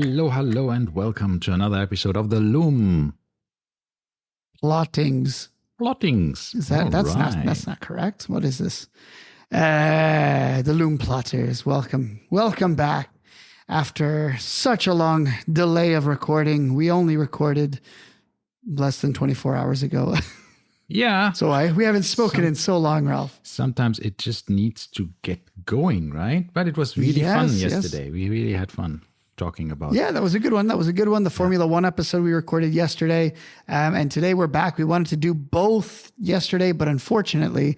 Hello, and welcome to another episode of the Lume Plottings. Plottings. That's not correct. What is this? The Lume Plotters. Welcome back. After such a long delay of recording, we only recorded less than 24 hours ago. Yeah. So we haven't spoken in so long, Ralph. Sometimes it just needs to get going, right? But it was really fun yesterday. Yes. We really had fun talking about. Yeah, that was a good one. The Formula One episode we recorded yesterday. And today we're back. We wanted to do both yesterday, but unfortunately,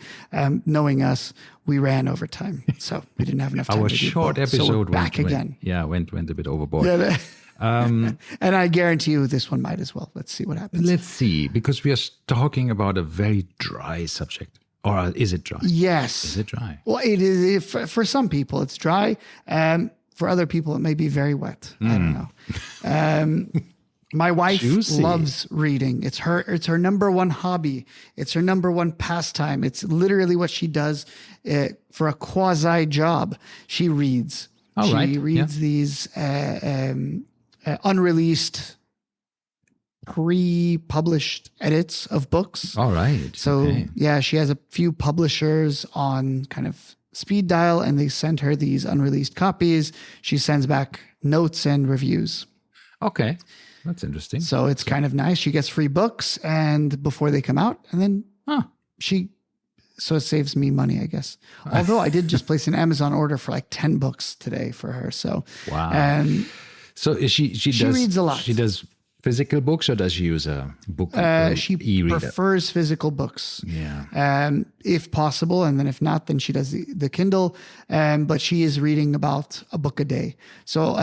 knowing us, we ran over time. So we didn't have enough time Our to do short both. episode so we're back again. Went a bit overboard. Yeah, and I guarantee you this one might as well. Let's see what happens. Let's see, because we are talking about a very dry subject. Or is it dry? Yes. Is it dry? Well, it is. For some people, it's dry. For other people, it may be very wet. I don't know. My wife loves reading. It's her number one hobby. It's her number one pastime. It's literally what she does for a quasi job. She reads. She reads these unreleased, pre-published edits of books. All right. So she has a few publishers on kind of speed dial, and they send her these unreleased copies. She sends back notes and reviews. Okay. That's interesting. So it's kind of nice. She gets free books and before they come out, and then so it saves me money, I guess. Although I did just place an Amazon order for like 10 books today for her. So wow. So is she reads a lot. She does physical books, or does she use a book? She e-reader? prefers physical books. Yeah. If possible. And then if not, then she does the Kindle. But she is reading about a book a day. So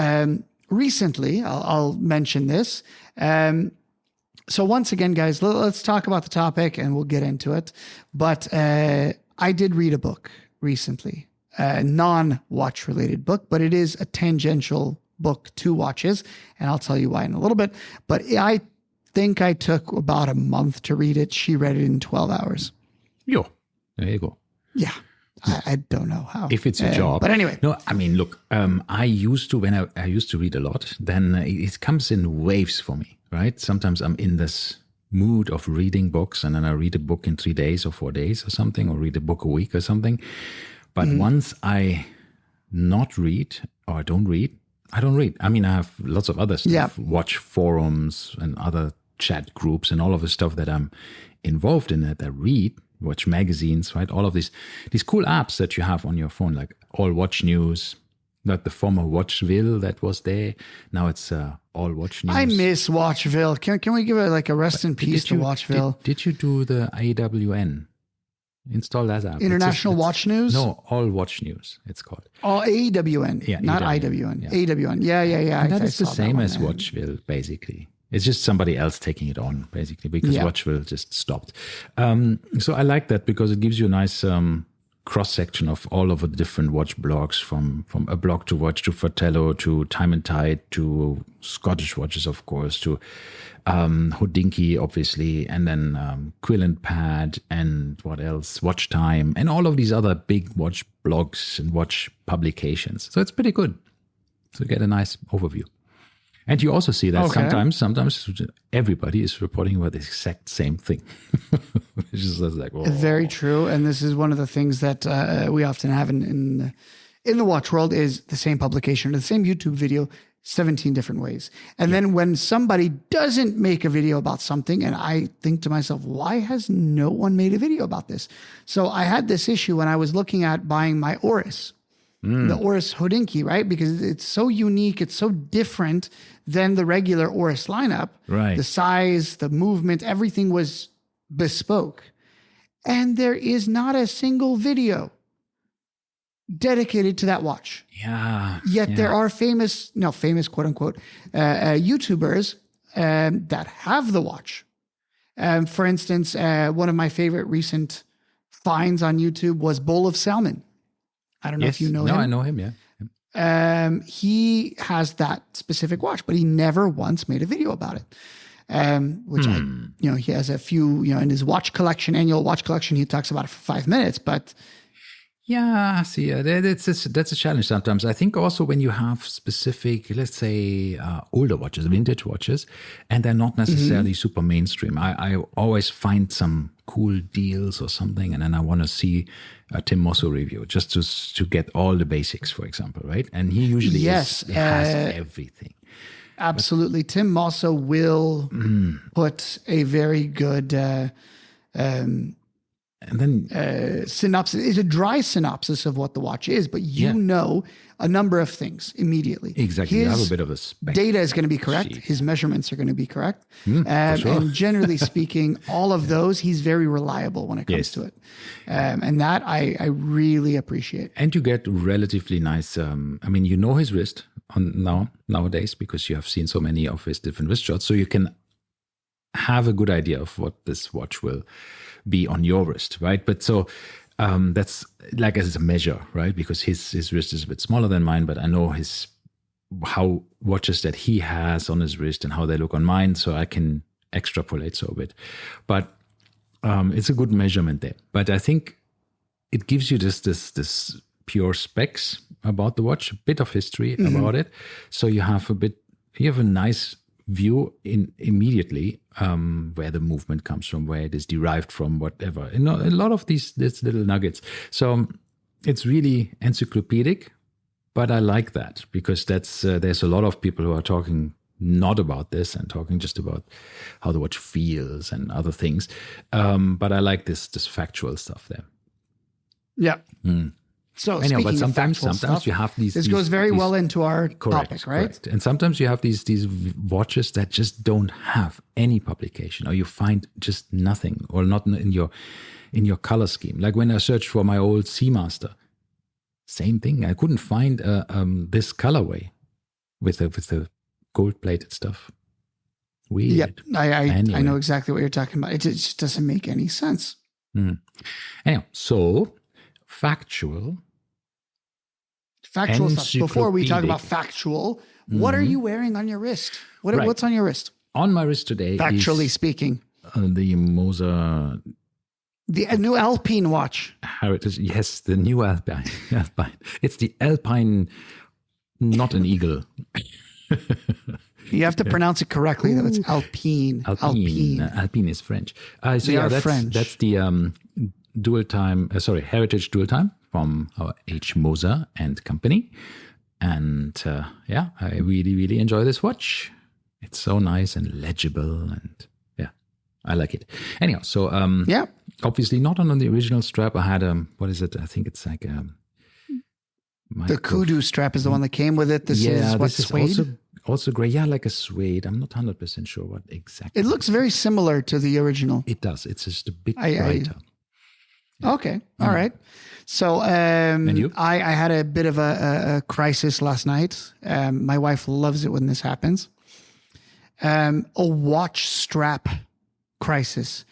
recently, I'll mention this. So once again, guys, let's talk about the topic and we'll get into it. But I did read a book recently, a non-watch related book, but it is a tangential book to watches, and I'll tell you why in a little bit. But I think I took about a month to read it. She read it in 12 hours. Yo, there you go. Yeah. I don't know how. If it's a job. But anyway. No, I mean, look, I used to read a lot, then it comes in waves for me, right? Sometimes I'm in this mood of reading books, and then I read a book in 3 days or 4 days or something, or read a book a week or something. But once I not read or don't read, I don't read. I mean, I have lots of other stuff, watch forums and other chat groups and all of the stuff that I'm involved in that I read, watch magazines, right? All of these cool apps that you have on your phone, like All Watch News, not the former Watchville that was there. Now it's All Watch News. I miss Watchville. Can we give it like a rest in peace to Watchville? Did you do the AWN? Install that app. International Watch News? No, All Watch News, it's called. Oh, AWN. Yeah, not IWN. Yeah. AWN. Yeah. And that is the same as Watchville, basically. It's just somebody else taking it on, basically, because Watchville just stopped. So I like that because it gives you a nice cross-section of all of the different watch blogs, from A Blog to Watch to Fratello to Time and Tide to Scottish Watches, of course, to Hodinkee, obviously, and then Quill and Pad, and what else? Watch Time, and all of these other big watch blogs and watch publications. So it's pretty good to get a nice overview. And you also see that sometimes everybody is reporting about the exact same thing. It's just like, oh. Very true. And this is one of the things that we often have in the watch world is the same publication, the same YouTube video, 17 different ways. And then when somebody doesn't make a video about something, and I think to myself, why has no one made a video about this? So I had this issue when I was looking at buying my Oris. The Oris Hodinkee, right? Because it's so unique, it's so different than the regular Oris lineup. Right. The size, the movement, everything was bespoke. And there is not a single video dedicated to that watch. Yeah. Yet there are famous quote unquote, YouTubers that have the watch. For instance, one of my favorite recent finds on YouTube was Bowl of Salmon. I don't know if you know him. No, I know him, yeah. He has that specific watch, but he never once made a video about it. Which he has a few, in his watch collection, annual watch collection, he talks about it for 5 minutes, but Yeah, see, that's a challenge sometimes. I think also when you have specific, let's say, older watches, vintage watches, and they're not necessarily super mainstream. I always find some cool deals or something, and then I want to see a Tim Mosso review just to get all the basics, for example, right? And he usually has everything. Absolutely. Tim Mosso will put a very good and then synopsis. It's a dry synopsis of what the watch is, but you know a number of things immediately. Exactly. You have a bit of a spec data is going to be correct. sheet. His measurements are going to be correct. Sure. And generally speaking, all of those, he's very reliable when it comes to it. And that I really appreciate. And you get relatively nice, I mean, you know his wrist nowadays because you have seen so many of his different wrist shots. So you can have a good idea of what this watch will be on your wrist, right? But so that's like as a measure, right? Because his wrist is a bit smaller than mine, but I know how watches that he has on his wrist and how they look on mine, so I can extrapolate so a bit. But it's a good measurement there. But I think it gives you this pure specs about the watch, a bit of history about it. So you have a nice view immediately where the movement comes from, where it is derived from, whatever. You know, a lot of these little nuggets. So it's really encyclopedic, but I like that because there's a lot of people who are talking not about this and talking just about how the watch feels and other things. But I like this factual stuff there. Yeah. So I know, but sometimes stuff, you have these. This goes very well into our correct, topic, right? Correct. And sometimes you have these watches that just don't have any publication, or you find just nothing, or not in your color scheme. Like when I searched for my old Seamaster, same thing. I couldn't find this colorway with the gold plated stuff. Weird. Yep, I know exactly what you're talking about. It just doesn't make any sense. Anyhow, so factual stuff. Before we talk about factual, what are you wearing on your wrist? What's on your wrist? On my wrist today, factually speaking, the Moser, the new Alpine watch. Heritage, yes, the new Alpine. It's the Alpine, not an eagle. You have to pronounce it correctly, though. It's Alpine. Alpine is French. That's French. That's the Heritage Dual Time from our H. Moser and Company. And I really, really enjoy this watch. It's so nice and legible, and I like it. Anyhow, so obviously not on the original strap. I had what is it? I think it's like the Kudu strap is the one that came with it. This is suede? Also gray, like a suede. I'm not 100% sure what exactly. It looks very similar to the original. It does. It's just a bit brighter. Okay. All right. So and you? I had a bit of a crisis last night. My wife loves it when this happens. A watch strap crisis.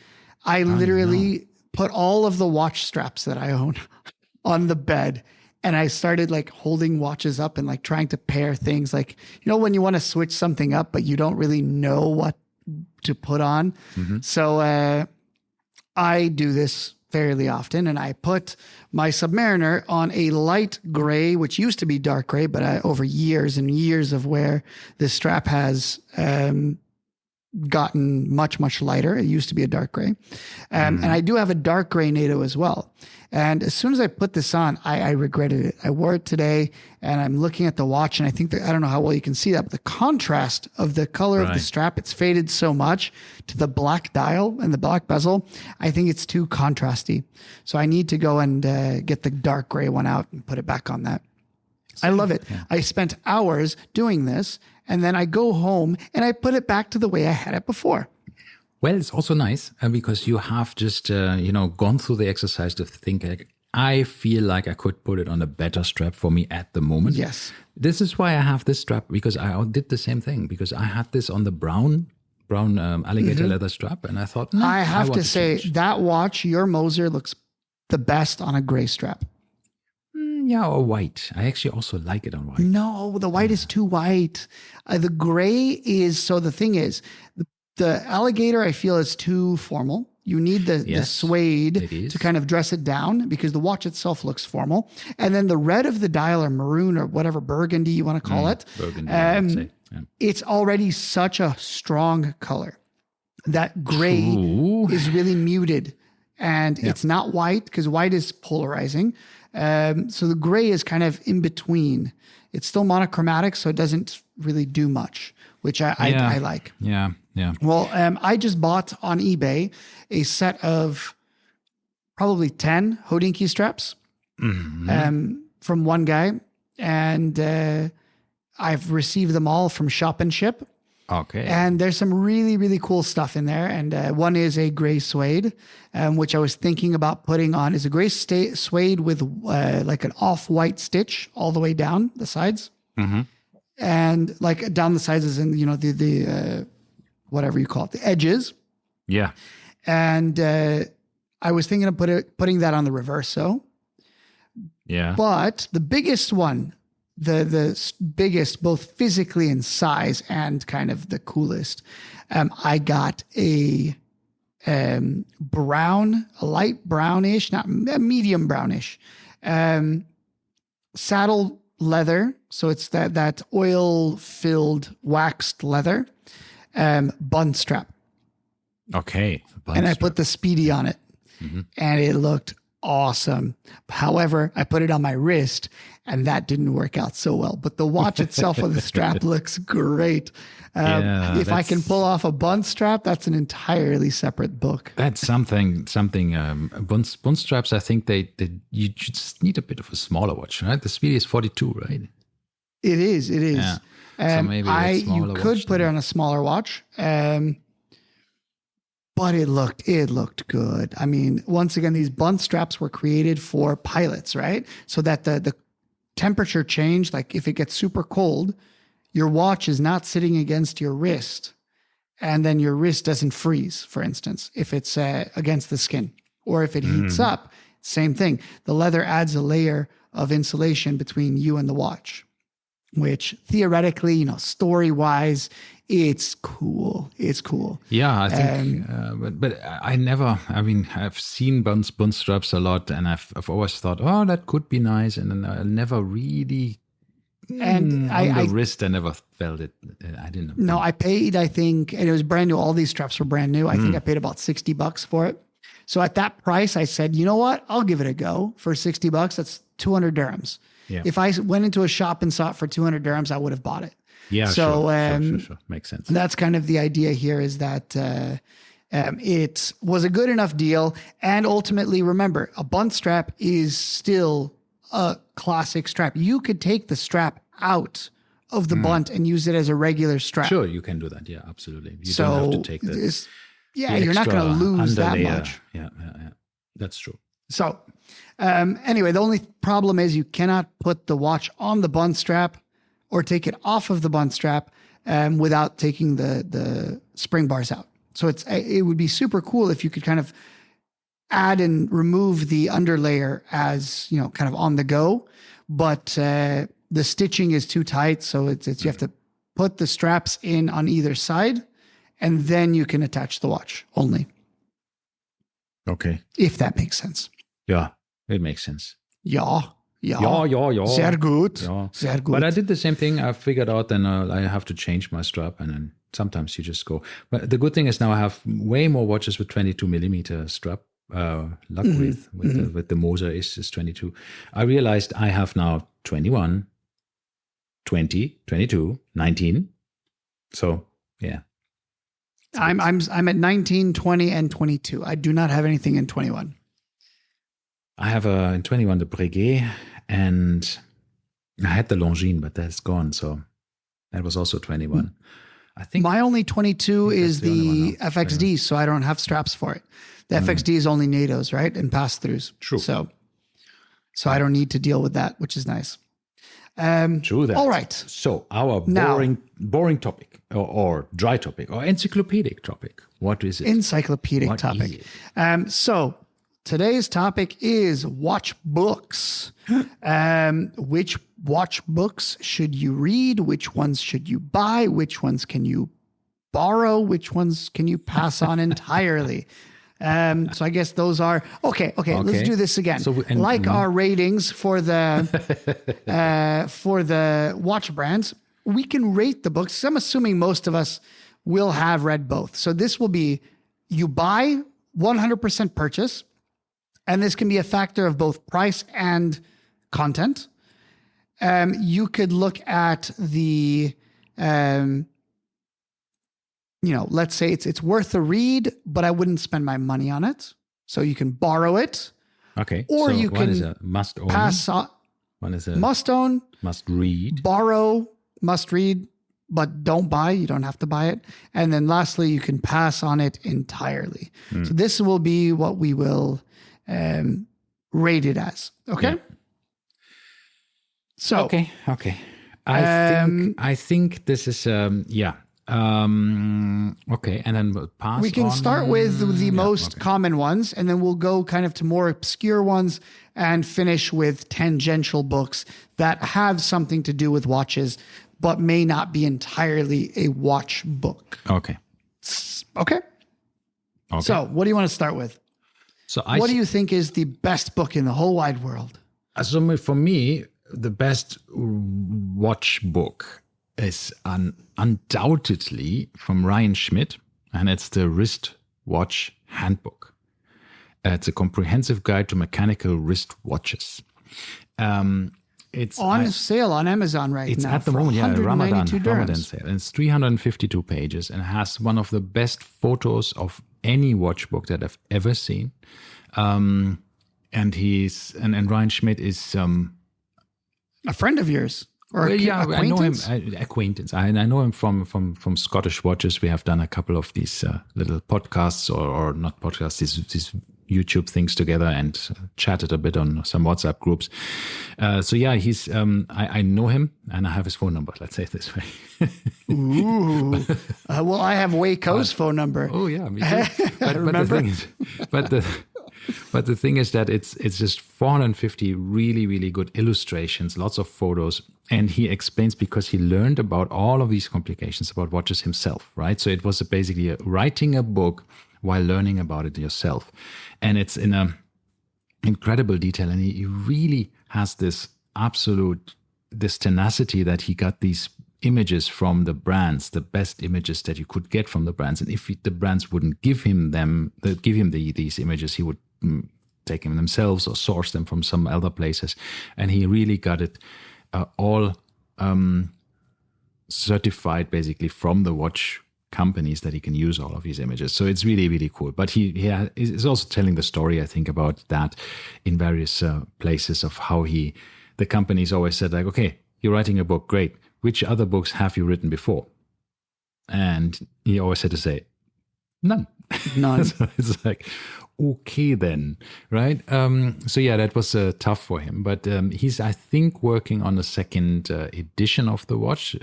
I literally put all of the watch straps that I own on the bed, and I started like holding watches up and like trying to pair things, like, you know, when you want to switch something up, but you don't really know what to put on. So I do this fairly often, and I put my Submariner on a light gray, which used to be dark gray, but over years and years of wear, this strap has gotten much, much lighter. It used to be a dark gray. And I do have a dark gray NATO as well. And as soon as I put this on, I regretted it. I wore it today, and I'm looking at the watch, and I think that, I don't know how well you can see that, but the contrast of the color of the strap, it's faded so much to the black dial and the black bezel. I think it's too contrasty. So I need to go and get the dark gray one out and put it back on that. I love it. Yeah. I spent hours doing this, and then I go home and I put it back to the way I had it before. Well, it's also nice because you have just, gone through the exercise to think, like, I feel like I could put it on a better strap for me at the moment. Yes. This is why I have this strap, because I did the same thing, because I had this on the brown alligator leather strap, and I thought, I have to say that watch, your Moser, looks the best on a gray strap. Or white. I actually also like it on white. No, the white is too white. The gray is, so the thing is, the alligator I feel is too formal. You need the Yes, suede it is. to kind of dress it down because the watch itself looks formal. And then the red of the dial, or maroon, or whatever burgundy you want to call it, Burgundy, I would say. Yeah. it's already such a strong color. That gray True. is really muted, and it's not white because white is polarizing. So the gray is kind of in between. It's still monochromatic, so it doesn't really do much, which I like. Yeah. Yeah. Well, I just bought on eBay a set of probably 10 Hodinkee straps from one guy, and I've received them all from Shop and Ship. Okay. And there's some really, really cool stuff in there. And one is a gray suede, which I was thinking about putting on. Is a gray suede with like an off-white stitch all the way down the sides. And like down the sides is in, the whatever you call it, the edges. Yeah. And I was thinking of putting that on the Reverso. Yeah. But the biggest one, the biggest, both physically in size and kind of the coolest, I got a brown, a light brownish, not a medium brownish, saddle leather. So it's that oil-filled waxed leather, bun strap. Okay. And I put the Speedy on it, and it looked awesome. However, I put it on my wrist, and that didn't work out so well. But the watch itself with the strap looks great. If I can pull off a bun strap, that's an entirely separate book. That's something. Bun straps. I think you just need a bit of a smaller watch, right? The Speedy is 42, right? It is. Yeah. So maybe you could put it on a smaller watch. But it looked good. I mean, once again, these bun straps were created for pilots, right? So that the temperature change, like if it gets super cold, your watch is not sitting against your wrist, and then your wrist doesn't freeze, for instance, if it's against the skin. Or if it heats up, same thing. The leather adds a layer of insulation between you and the watch, which theoretically, story-wise, it's cool. It's cool. Yeah, I think, but I've seen bun straps a lot, and I've always thought, oh, that could be nice, and then I never really. And on the wrist, I never felt it. I didn't. No, I paid. I think, and it was brand new. All these straps were brand new. I think I paid about $60 for it. So at that price, I said, you know what? I'll give it a go for $60. That's 200 dirhams. Yeah. If I went into a shop and saw it for 200 dirhams, I would have bought it. Yeah, so, sure. Makes sense. That's kind of the idea here, is that it was a good enough deal. And ultimately, remember, a bun strap is still a classic strap. You could take the strap out of the bunt and use it as a regular strap. Sure, you can do that. Yeah, absolutely. You don't have to take the you're not going to lose that much. Yeah. That's true. So anyway, the only problem is you cannot put the watch on the bun strap or take it off of the bun strap without taking the spring bars out. So it would be super cool if you could kind of add and remove the underlayer as, kind of on the go, but the stitching is too tight. So it's you have to put the straps in on either side, and then you can attach the watch only. Okay. If that makes sense. Yeah, it makes sense. Yeah. Sehr gut. Yeah. Sehr gut. But I did the same thing. I figured out then I have to change my strap, and then sometimes you just go. But the good thing is now I have way more watches with 22 millimeter strap. With the Moser is 22. I realized I have now 21, 20, 22, 19. So yeah. I'm at 19, 20, and 22. I do not have anything in 21. I have in 21 the Breguet, and I had the Longines, but that's gone. So that was also 21. I think my only 22 is the FXD, so I don't have straps for it. The FXD is only NATOs, right? And pass-throughs. True. So I don't need to deal with that, which is nice. True that. All right. So our boring topic or dry topic or encyclopedic topic. What is it? Encyclopedic topic. So today's topic is watch books. Which watch books should you read? Which ones should you buy? Which ones can you borrow? Which ones can you pass on entirely? So I guess those are okay. Let's do this again. So our ratings for the watch brands, we can rate the books. I'm assuming most of us will have read both. So this will be you buy 100% purchase, and this can be a factor of both price and content. You could look at the, let's say it's worth a read, but I wouldn't spend my money on it. So you can borrow it. Okay. Or so you one can is a must own. Pass on. One is a must own. Must read. Borrow, must read, but don't buy. You don't have to buy it. And then lastly, you can pass on it entirely. So this will be what we will rate it as. Okay. Yeah. So okay. I think this is okay, and then we'll pass. We can start with the most common ones, and then we'll go kind of to more obscure ones and finish with tangential books that have something to do with watches, but may not be entirely a watch book. Okay. So what do you want to start with? So what do you think is the best book in the whole wide world? So for me, the best watch book is undoubtedly from Ryan Schmidt, and it's the Wrist Watch Handbook. It's a comprehensive guide to mechanical wrist watches. It's on sale on Amazon right now. It's at the moment, Ramadan dirhams. sale. And it's 352 pages and has one of the best photos of any watch book that I've ever seen. And Ryan Schmidt is a friend of yours, or acquaintance? I know him. Acquaintance. I know him from Scottish Watches. We have done a couple of these little podcasts, or not podcasts, these YouTube things together, and chatted a bit on some WhatsApp groups. He's. I know him, and I have his phone number. Let's say it this way. Ooh. Well, I have Waco's phone number. Oh yeah, me too. But the thing is that it's just 450 really, really good illustrations, lots of photos. And he explains, because he learned about all of these complications about watches himself, right? So it was basically writing a book while learning about it yourself. And it's in a incredible detail. And he really has this tenacity that he got these images from the brands, the best images that you could get from the brands. And if the brands wouldn't give him these images, he would take them themselves or source them from some other places. And he really got it all certified basically from the watch companies that he can use all of these images. So it's really, really cool. But he is also telling the story, I think, about that in various places of how the companies always said, like, okay, you're writing a book, great. Which other books have you written before? And he always had to say, none. So it's like, okay then, right? That was tough for him. But he's, I think, working on a second edition of the watch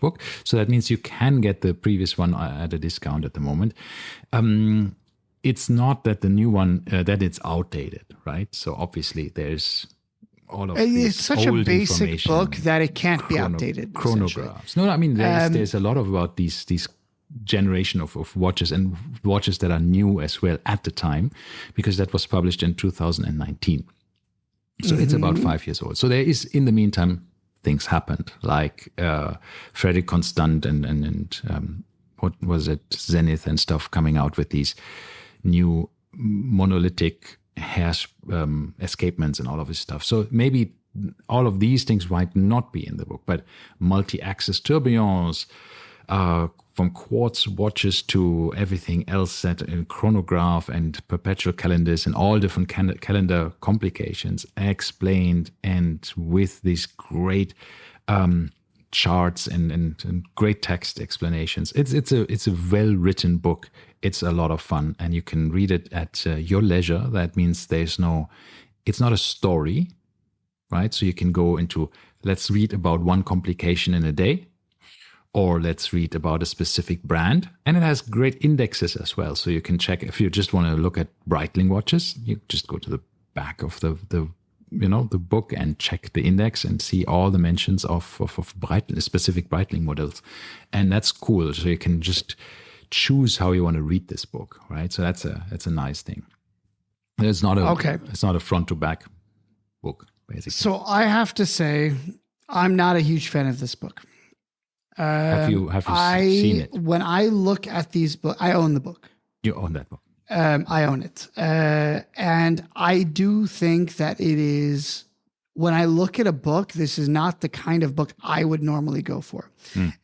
book. So that means you can get the previous one at a discount at the moment. It's not that the new one that it's outdated, right? So obviously there's all of it's such a basic book that it can't be outdated. Chronographs. No, I mean there's a lot about these generation of watches, and watches that are new as well at the time, because that was published in 2019. So it's about 5 years old. So there is, in the meantime, things happened, like Frederic Constant and what was it, Zenith and stuff, coming out with these new monolithic hair escapements and all of this stuff. So maybe all of these things might not be in the book, but multi-axis tourbillons, from quartz watches to everything else, that in chronograph and perpetual calendars and all different calendar complications explained, and with these great charts and great text explanations. It's a well-written book. It's a lot of fun, and you can read it at your leisure. That means it's not a story, right? So you can go into, let's read about one complication in a day, or let's read about a specific brand. And it has great indexes as well. So you can check, if you just want to look at Breitling watches, you just go to the back of the book and check the index and see all the mentions of Breitling, specific Breitling models. And that's cool. So you can just choose how you want to read this book, right? So that's a nice thing. It's not a front to back book, basically. So I have to say, I'm not a huge fan of this book. Have you seen it? When I look at these books, I own the book. You own that book. I own it. And I do think that it is, when I look at a book, this is not the kind of book I would normally go for.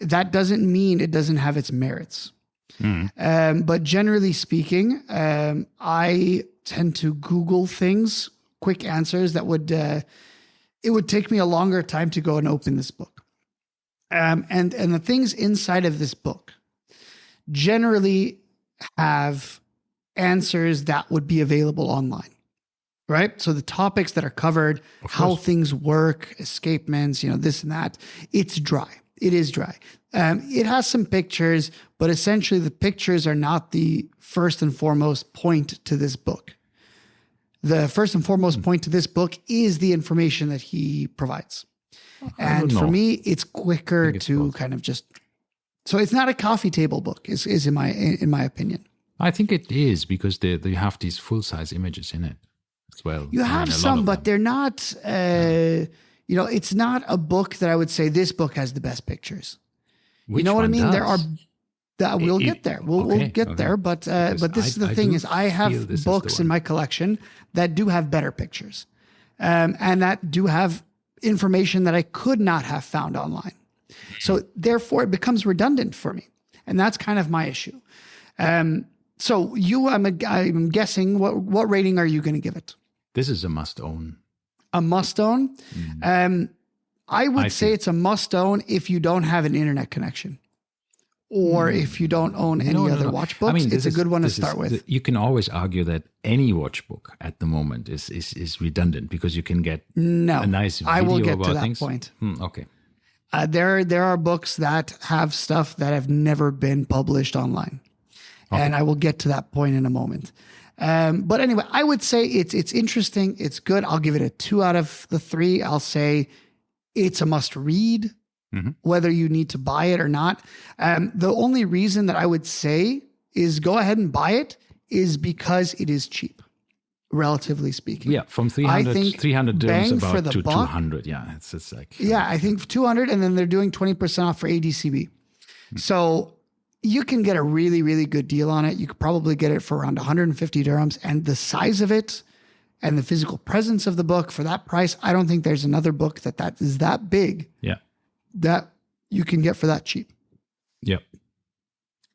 That doesn't mean it doesn't have its merits. But generally speaking, I tend to Google things, quick answers that would, it would take me a longer time to go and open this book. And the things inside of this book generally have answers that would be available online, right? So the topics that are covered, how things work, escapements, this and that, it's dry. It is dry. It has some pictures, but essentially the pictures are not the first and foremost point to this book. The first and foremost point to this book is the information that he provides. And for me, it's quicker to kind of just, so it's not a coffee table book is in my opinion. I think it is, because they have these full-size images in it as well. You have some, but they're not, it's not a book that I would say this book has the best pictures. Which you know what I mean? does? There are, that we'll get there. We'll get there. But this is the thing is I have books in my collection that do have better pictures, and that do have information that I could not have found online. So therefore it becomes redundant for me. And that's kind of my issue. So I'm guessing, what rating are you going to give it? This is a must own. A must own? I would say it's a must own if you don't have an internet connection, or if you don't own any other watch books. I mean, it's a good one to start with. You can always argue that any watch book at the moment is redundant, because you can get a nice video I will get about to that things. point. Okay. There are books that have stuff that have never been published online. Okay. And I will get to that point in a moment. But anyway, I would say it's interesting. It's good. I'll give it a 2 out of the 3. I'll say it's a must read, whether you need to buy it or not. The only reason that I would say is go ahead and buy it is because it is cheap, relatively speaking. Yeah, from 300 dirhams about to 200. Yeah, it's like... Yeah, I think 200, and then they're doing 20% off for ADCB. So you can get a really, really good deal on it. You could probably get it for around 150 dirhams. And the size of it and the physical presence of the book for that price, I don't think there's another book that is that big that you can get for that cheap. Yep.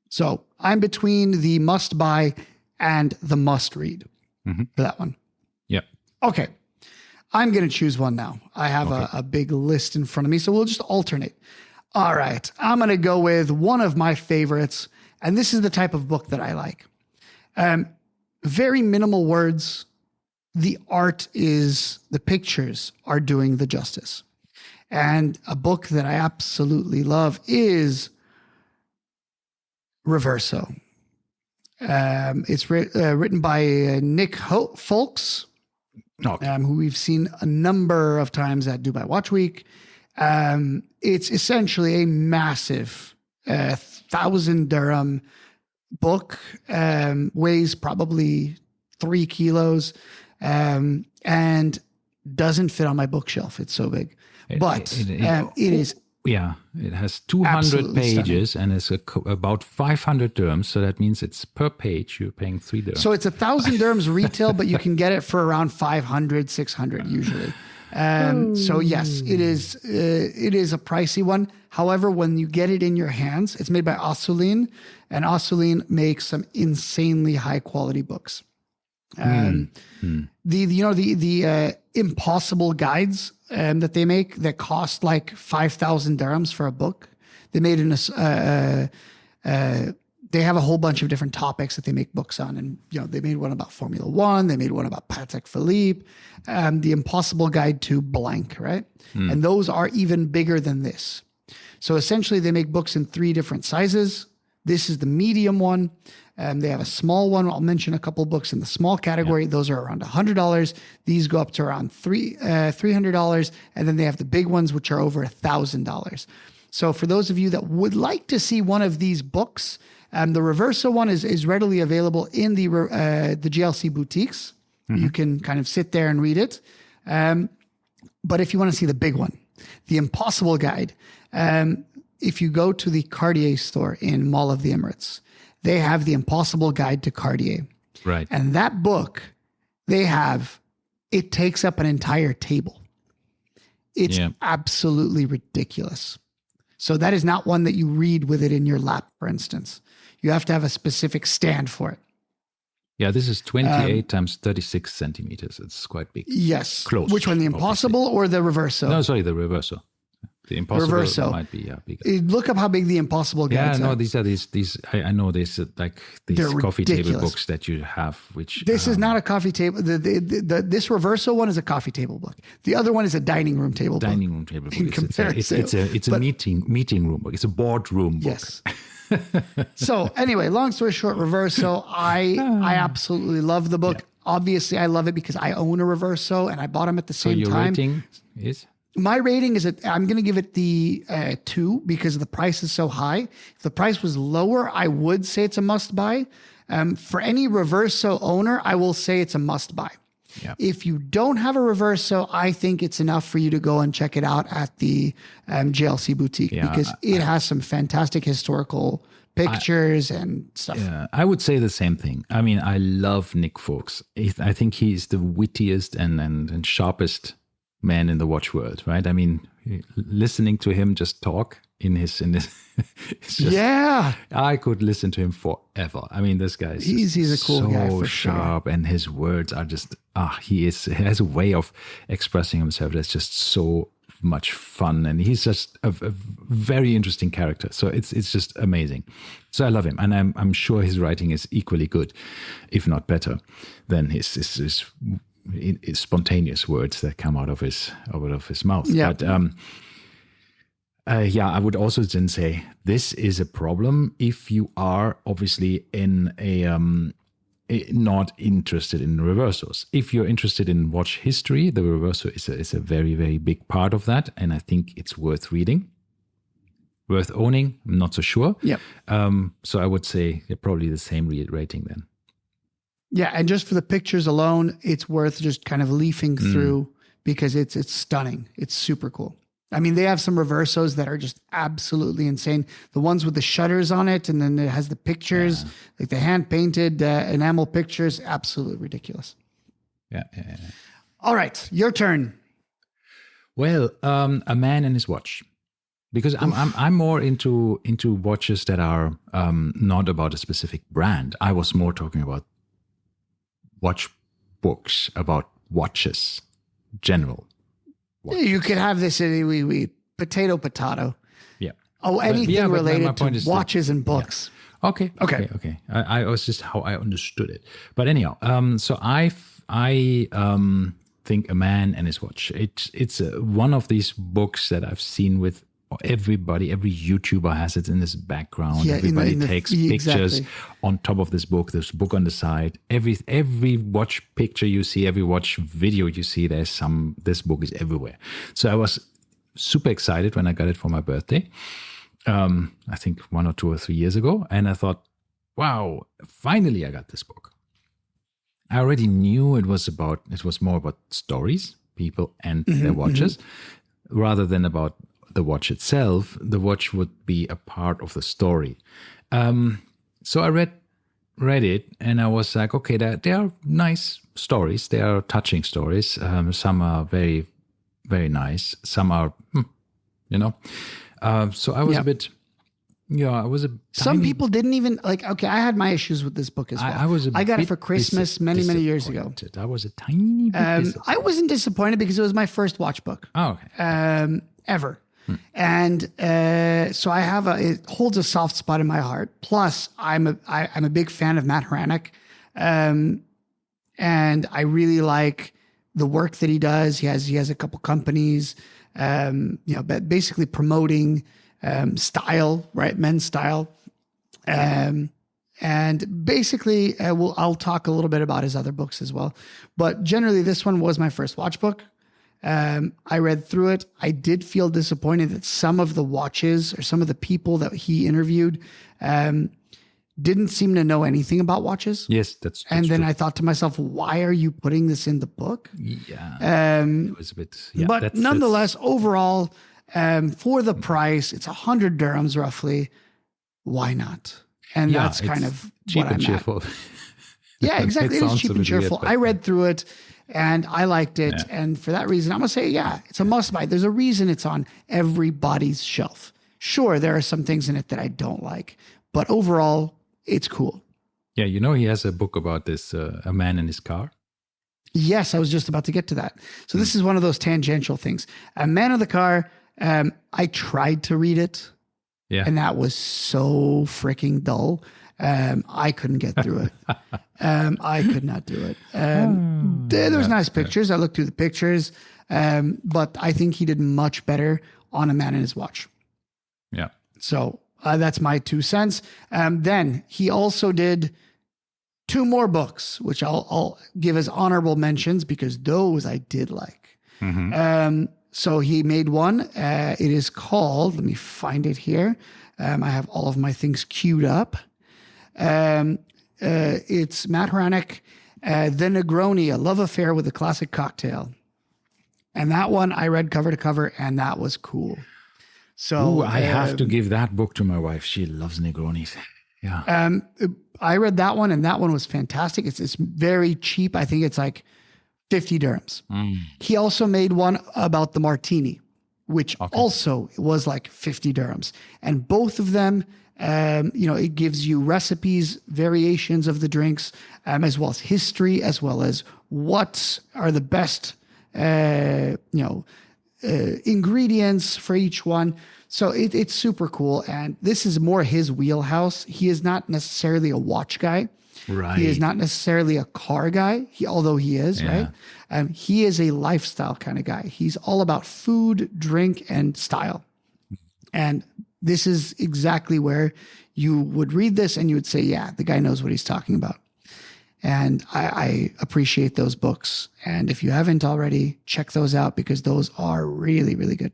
So I'm between the must buy and the must read for that one. Yep. Okay. I'm going to choose one now. I have a big list in front of me, so we'll just alternate. All right. I'm going to go with one of my favorites, and this is the type of book that I like. Very minimal words. The pictures are doing the justice. And a book that I absolutely love is Reverso. It's written by Nick Folks, who we've seen a number of times at Dubai Watch Week. It's essentially a massive 1,000 dirham book, weighs probably 3 kilos, and doesn't fit on my bookshelf. It's so big. But it is... Yeah, it has 200 pages stunning. And it's about 500 dirhams. So that means it's per page, you're paying 3 dirhams. So it's 1,000 dirhams retail, but you can get it for around 500, 600 usually. So yes, it is a pricey one. However, when you get it in your hands, it's made by Asulin, and Asulin makes some insanely high quality books. The impossible guides that they make that cost like 5,000 dirhams for a book. They made they have a whole bunch of different topics that they make books on, and they made one about Formula One. They made one about Patek Philippe, the Impossible Guide to Blank, right? And those are even bigger than this. So essentially, they make books in 3 different sizes. This is the medium one. They have a small one. I'll mention a couple books in the small category. Those are around $100. These go up to around $300. And then they have the big ones, which are over $1,000. So for those of you that would like to see one of these books, the Reverso one is readily available in the GLC boutiques. You can kind of sit there and read it. But if you want to see the big one, the Impossible Guide, if you go to the Cartier store in Mall of the Emirates, they have the Impossible Guide to Cartier. Right. And that book, it takes up an entire table. It's absolutely ridiculous. So that is not one that you read with it in your lap, for instance. You have to have a specific stand for it. Yeah, this is 28 times 36 centimeters. It's quite big. Yes. Close. Which one, the Impossible or the Reverso? No, sorry, the Reverso. The Impossible Reverso might be bigger. Look up how big the Impossible guides are. These are these. I know these like these They're coffee ridiculous. table books that you have. Which this is not a coffee table. This Reverso one is a coffee table book. The other one is a dining room table book. Dining room table book. It's a meeting room book. It's a boardroom book. Yes. So anyway, long story short, Reverso. I absolutely love the book. Yeah. Obviously, I love it because I own a Reverso and I bought them at the same time. So your rating is? My rating is I'm going to give it the 2 because the price is so high. If the price was lower, I would say it's a must buy. For any Reverso owner, I will say it's a must buy. Yeah. If you don't have a Reverso, I think it's enough for you to go and check it out at the GLC boutique because it has some fantastic historical pictures and stuff. Yeah, I would say the same thing. I mean, I love Nick Fuchs. I think he's the wittiest and sharpest man in the watch world, right? I mean, listening to him just talk in his it's just, I could listen to him forever. I mean, this guy is he's a cool guy for sharp, and his words are just he has a way of expressing himself that's just so much fun, and he's just a very interesting character. So it's just amazing. So I love him, and I'm sure his writing is equally good, if not better, than his spontaneous words that come out of his mouth. Yeah. But I would also then say this is a problem if you are obviously in not interested in reversos. If you're interested in watch history, the Reverso is a very, very big part of that, and I think it's worth reading, worth owning. I'm not so sure. Yeah. So I would say probably the same rating then. Yeah, and just for the pictures alone, it's worth just kind of leafing through because it's stunning. It's super cool. I mean, they have some Reversos that are just absolutely insane. The ones with the shutters on it, and then it has the pictures, like the hand-painted enamel pictures, absolutely ridiculous. Yeah. All right, your turn. Well, a man and his watch. Because I'm more into watches that are not about a specific brand. I was more talking about watch books, about watches, general. Watches. You could have this potato. Yeah. Oh, anything related to watches and books. Yeah. Okay. I was just how I understood it. But anyhow, so I think A Man and His Watch. It's one of these books that I've seen with everybody. Every YouTuber has it in his background. Yeah, everybody takes pictures on top of this book. There's a book on the side. Every watch picture you see, every watch video you see, this book is everywhere. So I was super excited when I got it for my birthday. I think 1 or 2 or 3 years ago. And I thought, wow, finally I got this book. I already knew it was more about stories, people and their watches, rather than about the watch itself. The watch would be a part of the story. So I read it, and I was like, okay, they are nice stories. They are touching stories. Some are very, very nice. Some are, so I was a bit. Yeah, I was Some people didn't even like. Okay, I had my issues with this book as well. I got it for Christmas many years ago. I was a tiny bit disappointed. I wasn't disappointed because it was my first watch book. Oh, okay. Ever. And so it holds a soft spot in my heart. Plus, I'm a big fan of Matt Hranek, and I really like the work that he does. He has a couple companies, basically promoting style, right? Men's style. And basically, I'll talk a little bit about his other books as well. But generally, this one was my first watch book. I read through it. I did feel disappointed that some of the watches or some of the people that he interviewed didn't seem to know anything about watches. Yes, that's and then true. I thought to myself, why are you putting this in the book? Yeah, it was a bit. Yeah, But nonetheless, overall, for the price, it's 100 dirhams roughly. Why not? And that's kind of cheap what and I'm cheerful. at. Yeah, exactly. It is cheap and cheerful. Weird, I read through it and I liked it. Yeah. And for that reason, I'm going to say, yeah, it's a must buy. There's a reason it's on everybody's shelf. Sure, there are some things in it that I don't like, but overall, it's cool. Yeah, you know, he has a book about this, a man in his car. Yes, I was just about to get to that. So this is one of those tangential things. A Man in the Car, I tried to read it. Yeah. And that was so freaking dull. I couldn't get through it. I could not do it. There's nice pictures. I looked through the pictures. But I think he did much better on A Man in His Watch. Yeah. So that's my 2 cents. Then he also did 2 more books, which I'll give as honorable mentions because those I did like. So he made one. It is called, let me find it here. I have all of my things queued up. It's Matt Hranick, The Negroni, A Love Affair with a Classic Cocktail. And that one I read cover to cover, and that was cool. So I have to give that book to my wife. She loves Negronis. Yeah. I read that one, and that one was fantastic. It's very cheap. I think it's like 50 dirhams. He also made one about the martini, which also was like 50 dirhams. And both of them, it gives you recipes, variations of the drinks, as well as history, as well as what are the best, ingredients for each one. So it's super cool. And this is more his wheelhouse. He is not necessarily a watch guy. Right. He is not necessarily a car guy, although he is, right? He is a lifestyle kind of guy. He's all about food, drink, and style. And this is exactly where you would read this and you would say, yeah, the guy knows what he's talking about. And I appreciate those books. And if you haven't already, check those out because those are really, really good.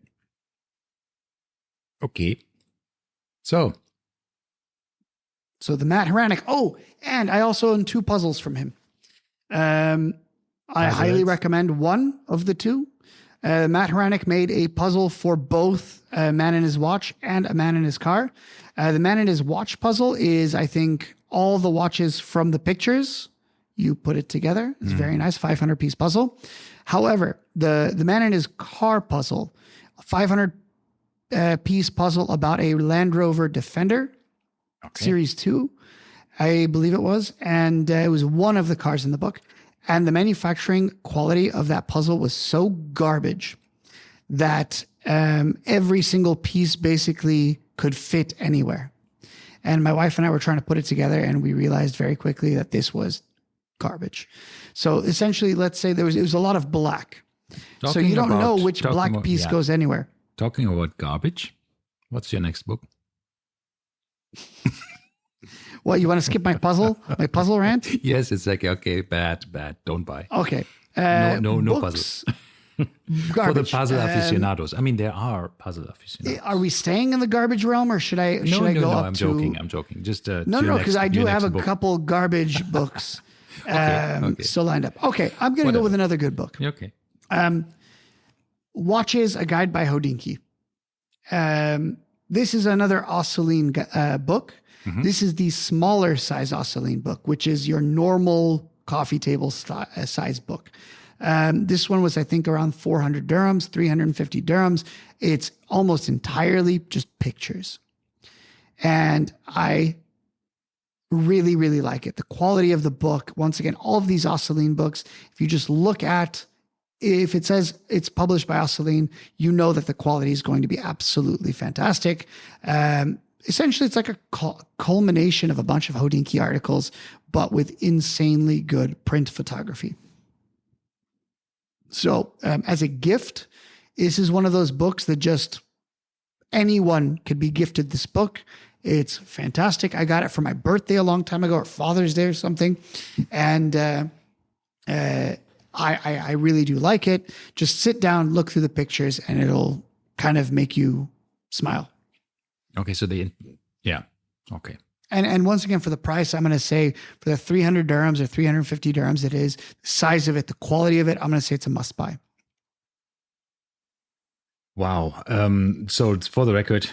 Okay. So the Matt Hranick. Oh, and I also own 2 puzzles from him. I highly recommend one of the 2. Matt Hranick made a puzzle for both A Man in His Watch and A Man in His Car. The Man in His Watch puzzle is, I think, all the watches from the pictures. You put it together. It's very nice, 500-piece puzzle. However, the Man in His Car puzzle, a 500-piece puzzle about a Land Rover Defender, Series 2, I believe it was. And it was one of the cars in the book. And the manufacturing quality of that puzzle was so garbage that every single piece basically could fit anywhere. And my wife and I were trying to put it together, and we realized very quickly that this was garbage. So essentially, let's say it was a lot of black. So you don't know which black piece goes anywhere. Talking about garbage, what's your next book? What, you want to skip my puzzle rant? Yes, it's like, okay, bad, don't buy. Okay. No puzzles. For the puzzle aficionados. I mean, there are puzzle aficionados. Are we staying in the garbage realm, or should I go up I'm to... I'm joking. Just no, because I do have a couple garbage books still lined up. Okay, I'm going to go with another good book. Okay. Watches, A Guide by Hodinkee. This is another Osceoline book. This is the smaller size Osceoline book, which is your normal coffee table size book. This one was, I think, around 400 dirhams, 350 dirhams. It's almost entirely just pictures. And I really, really like it. The quality of the book, once again, all of these Osceoline books, if you just look at, if it says it's published by Osceoline, you know that the quality is going to be absolutely fantastic. Essentially, it's like a culmination of a bunch of Hodinkee articles, but with insanely good print photography. So as a gift, this is one of those books that just anyone could be gifted this book. It's fantastic. I got it for my birthday a long time ago, or Father's Day or something. And I really do like it. Just sit down, look through the pictures, and it'll kind of make you smile. Okay, so okay. And once again, for the price, I'm going to say for the 300 dirhams or 350 dirhams it is, the size of it, the quality of it, I'm going to say it's a must buy. Wow. So it's for the record,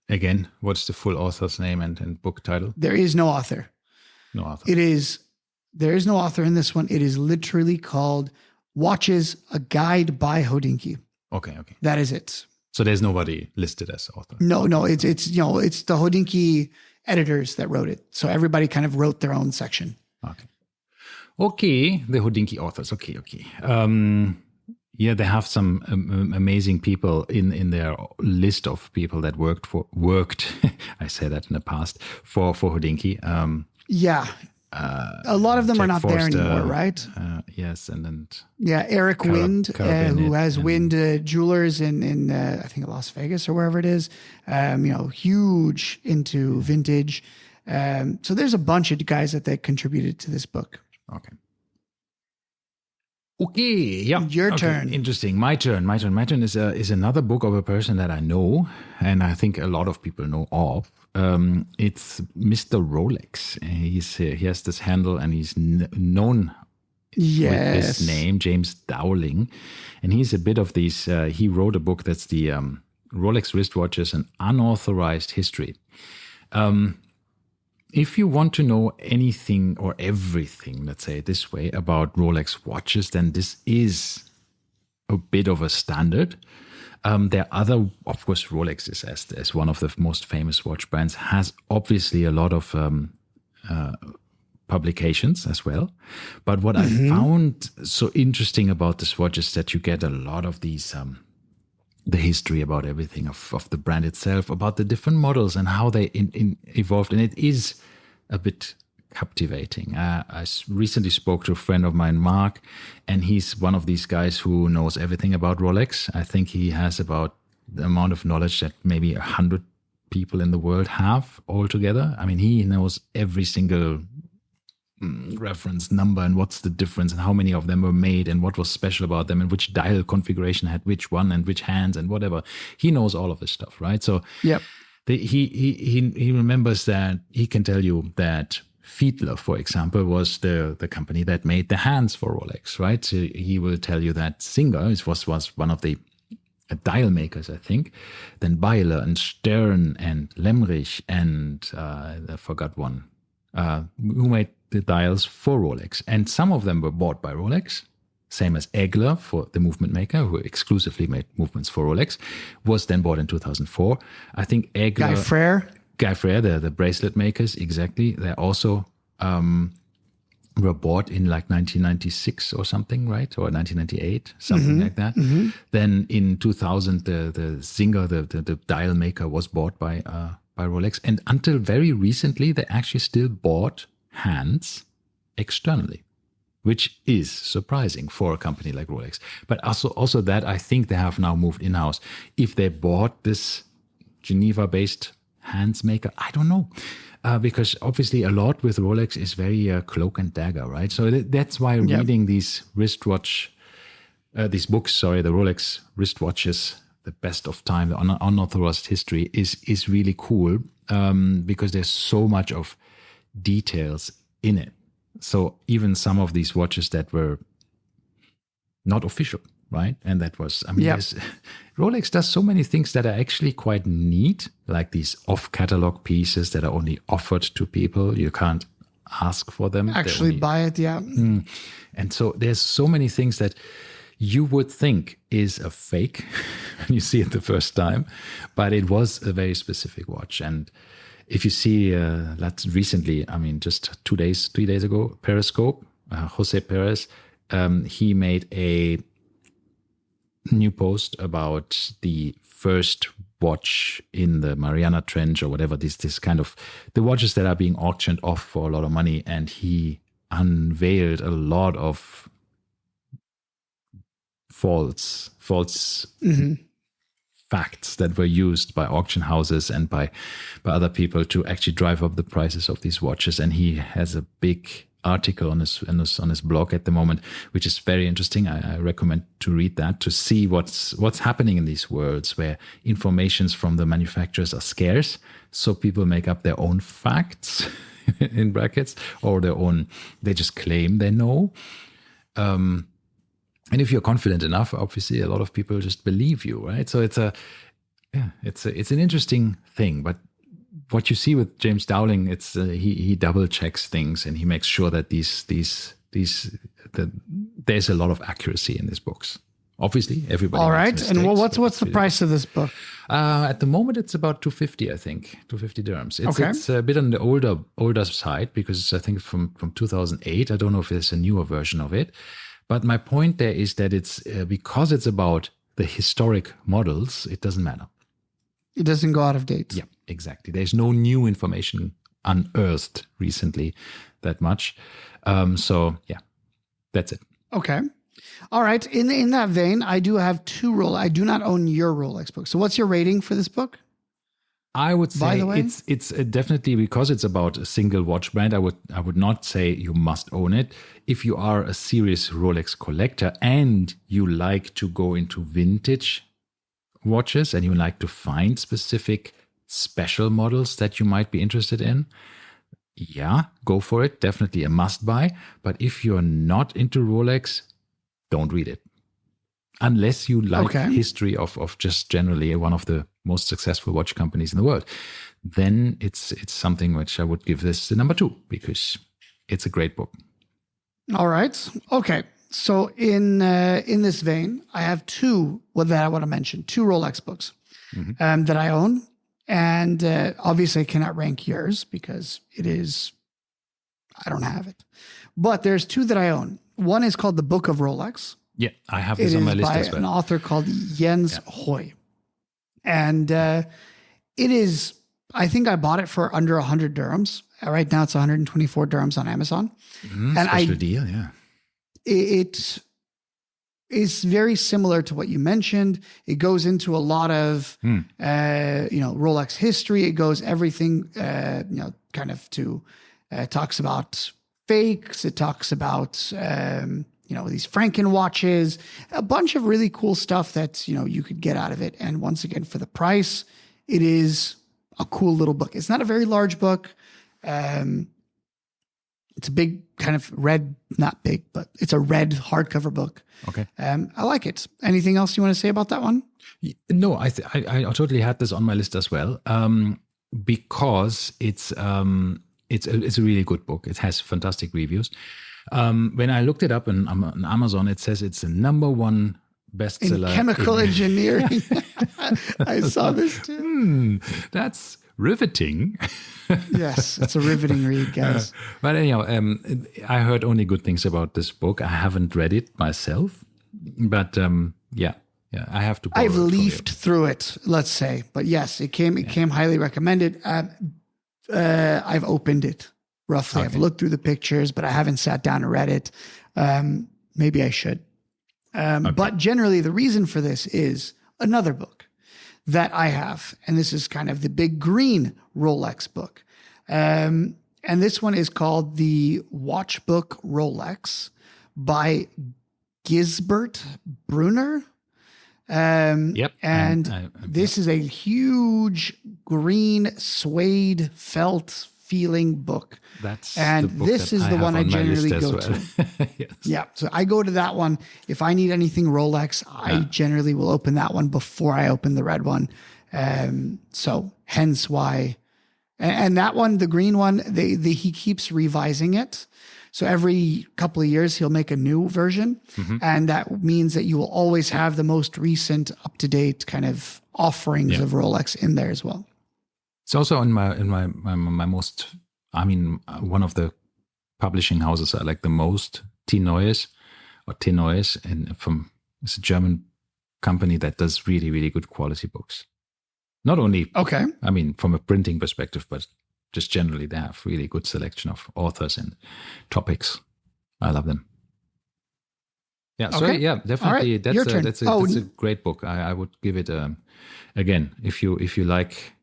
again, what's the full author's name and book title? There is no author. No author. There is no author in this one. It is literally called Watches, a Guide by Hodinkee. Okay. That is it. So there's nobody listed as author. No, it's it's the Hodinkee editors that wrote it. So everybody kind of wrote their own section. Okay, the Hodinkee authors. Okay. Yeah, they have some amazing people in their list of people that worked. I say that in the past for Hodinkee. A lot of them Jack are not Forster, there anymore, right? Yes, and Eric Wind, who has Wind Jewelers in I think Las Vegas or wherever it is. Huge into vintage. So there's a bunch of guys that contributed to this book. Okay, yeah. Your turn. Interesting. My turn is another book of a person that I know, and I think a lot of people know of. It's Mr. Rolex. He has this handle, and he's known with this name, James Dowling. And he's a bit of these, he wrote a book that's the Rolex Wristwatches, an Unauthorized History. If you want to know anything or everything, let's say it this way, about Rolex watches, then this is a bit of a standard. There are other, of course, Rolex is as one of the most famous watch brands, has obviously a lot of publications as well. But what I found so interesting about this watch is that you get a lot of these the history about everything of the brand itself, about the different models and how they evolved. And it is a bit captivating. I recently spoke to a friend of mine, Mark, and he's one of these guys who knows everything about Rolex. I think he has about the amount of knowledge that maybe 100 people in the world have altogether. I mean, he knows every single reference number and what's the difference and how many of them were made and what was special about them and which dial configuration had which one and which hands and whatever. He knows all of this stuff, right? So he remembers that. He can tell you that Fiedler, for example, was the company that made the hands for Rolex, right? So he will tell you that Singer was one of the dial makers, I think. Then Beiler and Stern and Lemrich and I forgot one, who made the dials for Rolex. And some of them were bought by Rolex, same as Egler, for the movement maker, who exclusively made movements for Rolex, was then bought in 2004. I think Egler... Guy Frere, the bracelet makers, exactly. They also were bought in like 1996 or something, right? Or 1998, something like that. Then in 2000, the Singer, the dial maker, was bought by Rolex. And until very recently, they actually still bought hands externally, which is surprising for a company like Rolex. But also that I think they have now moved in-house. If they bought this Geneva-based hands maker, I don't know. Because obviously a lot with Rolex is very cloak and dagger, right? So that's why reading these these books, the Rolex wristwatches, the best of time, the unauthorized history is really cool because there's so much of details in it. So even some of these watches that were not official, right? And that was, Rolex does so many things that are actually quite neat, like these off-catalog pieces that are only offered to people. You can't ask for them. Actually buy it, And so there's so many things that you would think is a fake when you see it the first time, but it was a very specific watch. And if you see that recently, I mean, just 3 days ago, Periscope, Jose Perez, he made a new post about the first watch in the Mariana Trench or whatever, this kind of the watches that are being auctioned off for a lot of money. And he unveiled a lot of false facts that were used by auction houses and by other people to actually drive up the prices of these watches. And he has a big article on his blog at the moment, which is very interesting. I recommend to read that to see what's happening in these worlds where informations from the manufacturers are scarce, so people make up their own facts in brackets, or they just claim they know. And if you're confident enough, obviously a lot of people just believe you, right? So it's an interesting thing. But what you see with James Dowling, it's he double checks things, and he makes sure that there's a lot of accuracy in these books. Obviously, everybody. All makes right, mistakes, and what's the price of this book? At the moment, it's about 250, I think, 250 dirhams. It's a bit on the older side, because I think from 2008. I don't know if there's a newer version of it. But my point there is that it's because it's about the historic models, it doesn't matter. It doesn't go out of date. Yeah, exactly. There's no new information unearthed recently that much. So yeah, that's it. Okay. All right. In that vein, I do have two Rolex. I do not own your Rolex book. So what's your rating for this book? I would say, by the way, it's definitely, because it's about a single watch brand. I would not say you must own it. If you are a serious Rolex collector and you like to go into vintage watches and you like to find specific special models that you might be interested in, yeah, go for it. Definitely a must buy. But if you're not into Rolex, don't read it. Unless you like history of just generally one of the most successful watch companies in the world, then it's something which I would give this the number 2, because it's a great book. All right. Okay. So in this vein, I have two that I want to mention, 2 Rolex books that I own. And obviously I cannot rank yours because I don't have it. But there's 2 that I own. One is called The Book of Rolex. Yeah, I have this on my list as well. It is by an author called Jens Hoy. And it is, I think I bought it for under 100 dirhams. Right now it's 124 dirhams on Amazon. And special deal, yeah. It is very similar to what you mentioned. It goes into a lot of, Rolex history. It goes everything, kind of to, talks about fakes. It talks about, these Franken watches, a bunch of really cool stuff that, you could get out of it. And once again, for the price, it is a cool little book. It's not a very large book. It's a big kind of red, not big, but it's a red hardcover book. Okay. I like it. Anything else you want to say about that one? No, I totally had this on my list as well, because it's a really good book. It has fantastic reviews. When I looked it up on Amazon, it says it's the number 1 bestseller in chemical engineering. I saw this too. That's riveting. Yes, it's a riveting read, guys. But anyhow, I heard only good things about this book. I haven't read it myself, but I have to. I've leafed through it, let's say, but yes, it came highly recommended. I've opened it roughly. Okay. I've looked through the pictures, but I haven't sat down and read it. Maybe I should. But generally, the reason for this is another book that I have, and this is kind of the big green Rolex book. And this one is called the Watchbook Rolex by Gisbert Brunner. Yep. And this is a huge green suede felt feeling book. That's and the book this that is the one I generally go to. Yes. Yeah. So I go to that one. If I need anything Rolex, I generally will open that one before I open the red one. So hence why, and that one, the green one, he keeps revising it. So every couple of years, he'll make a new version. Mm-hmm. And that means that you will always have the most recent, up-to-date kind of offerings of Rolex in there as well. It's also in my most, one of the publishing houses I like the most, Tenois, and it's a German company that does really, really good quality books. Not only, from a printing perspective, but just generally they have really good selection of authors and topics. I love them. Yeah, so definitely right. that's a great book. I would give it again, if you like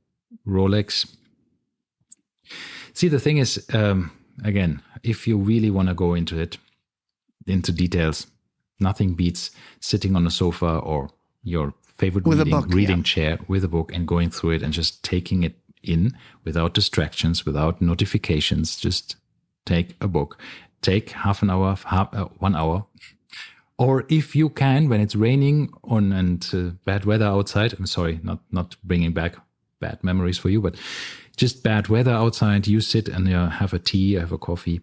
Rolex. See, the thing is, again, if you really want to go into details, nothing beats sitting on a sofa or your favorite With a book, reading chair with a book and going through it and just taking it in without distractions, without notifications. Just take a book, take half an hour, 1 hour. Or if you can, when it's raining and bad weather outside, I'm sorry, not bringing back bad memories for you, but just bad weather outside, you sit and have a tea, have a coffee,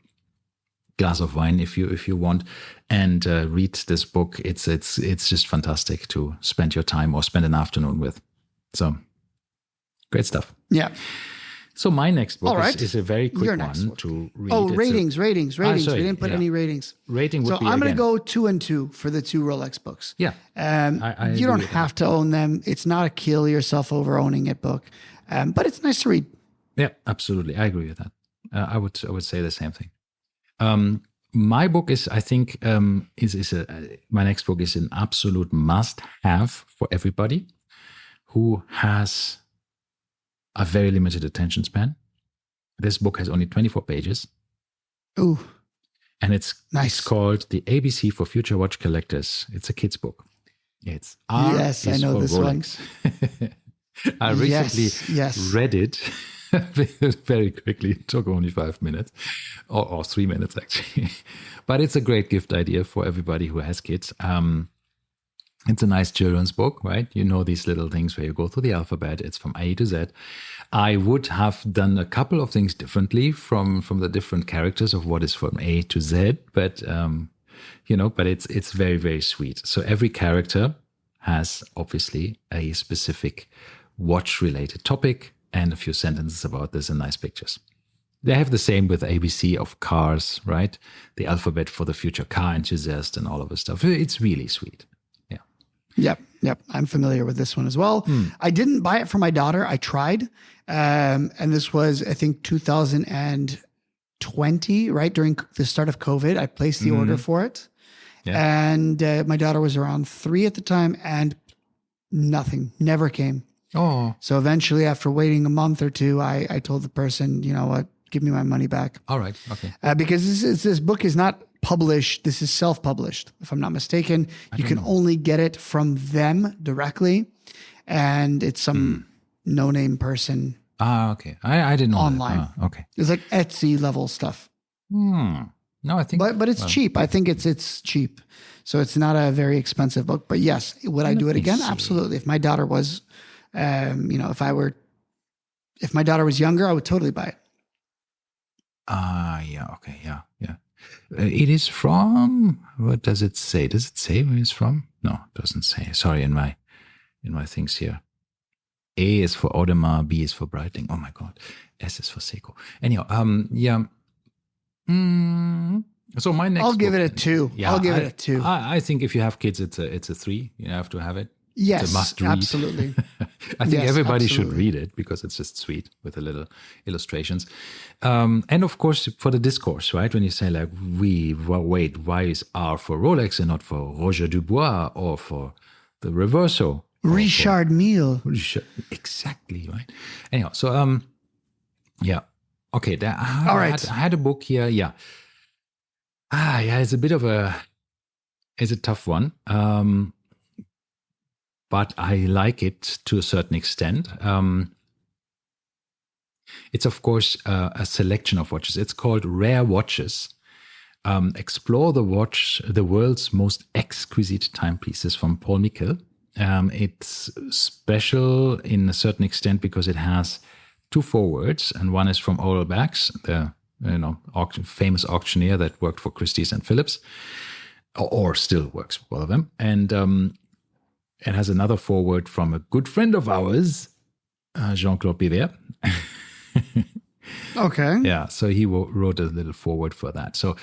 glass of wine if you want, and read this book. It's just fantastic to spend your time or spend an afternoon with. So great stuff. Yeah. So my next book is a very quick one to read. Oh, ratings. Sorry, we didn't put any ratings. Rating would be, so I'm going to go 2 and 2 for the 2 Rolex books. Yeah. You don't have to own them. It's not a kill yourself over owning it book, but it's nice to read. Yeah, absolutely. I agree with that. I would say the same thing. My book is, I think, my next book is an absolute must-have for everybody who has a very limited attention span. This book has only 24 pages. Ooh. And it's called The ABC for Future Watch Collectors. It's a kid's book. It's R yes, is I know for this Rolex. One. I recently read it very quickly. It took only 5 minutes or 3 minutes actually. But it's a great gift idea for everybody who has kids. It's a nice children's book, right? You know these little things where you go through the alphabet. It's from A to Z. I would have done a couple of things differently from the different characters of what is from A to Z, but but it's very, very sweet. So every character has obviously a specific watch-related topic and a few sentences about this and nice pictures. They have the same with ABC of cars, right? The alphabet for the future car enthusiast and all of this stuff. It's really sweet. Yep. I'm familiar with this one as well. I didn't buy it for my daughter. I tried. And this was, I think, 2020, right? During the start of COVID, I placed the order for it. Yeah. And my daughter was around 3 at the time and nothing, never came. Oh. So eventually, after waiting a month or 2, I told the person, you know what, give me my money back. All right. Okay. Because this book is not published. This is self-published, if I'm not mistaken. You can only get it from them directly, and it's some no-name person. Okay. I didn't know online. That. Okay. It's like Etsy level stuff. No, I think, but it's cheap. I think it's cheap, so it's not a very expensive book. But yes, would I do it again? Absolutely. If my daughter was, if my daughter was younger, I would totally buy it. Yeah. Okay. Yeah. It is from, what does it say? Does it say where it's from? No, it doesn't say. Sorry, in my things here. A is for Audemars, B is for Breitling. Oh my God. S is for Seiko. Anyhow, yeah. So my next I'll give book, it a 2. Yeah, I'll give it a 2. I think if you have kids, it's a 3. You have to have it. Yes, it's a must read. Absolutely. I think everybody should read it because it's just sweet with the little illustrations. And of course, for the discourse, right? When you say like, wait, why is R for Rolex and not for Roger Dubois or for the Reverso? Richard Mille. Exactly, right? Anyhow, so, yeah. Okay, all right. I had a book here, yeah. Yeah, it's a tough one. But I like it to a certain extent. It's, of course, a selection of watches. It's called Rare Watches. Explore the world's most exquisite timepieces from Paul Mikkel. It's special in a certain extent because it has 2 forewords, and one is from Oral Bax, the famous auctioneer that worked for Christie's and Phillips, or still works for both of them. And it has another foreword from a good friend of ours, Jean-Claude Biver. Okay. Yeah, so he wrote a little foreword for that. So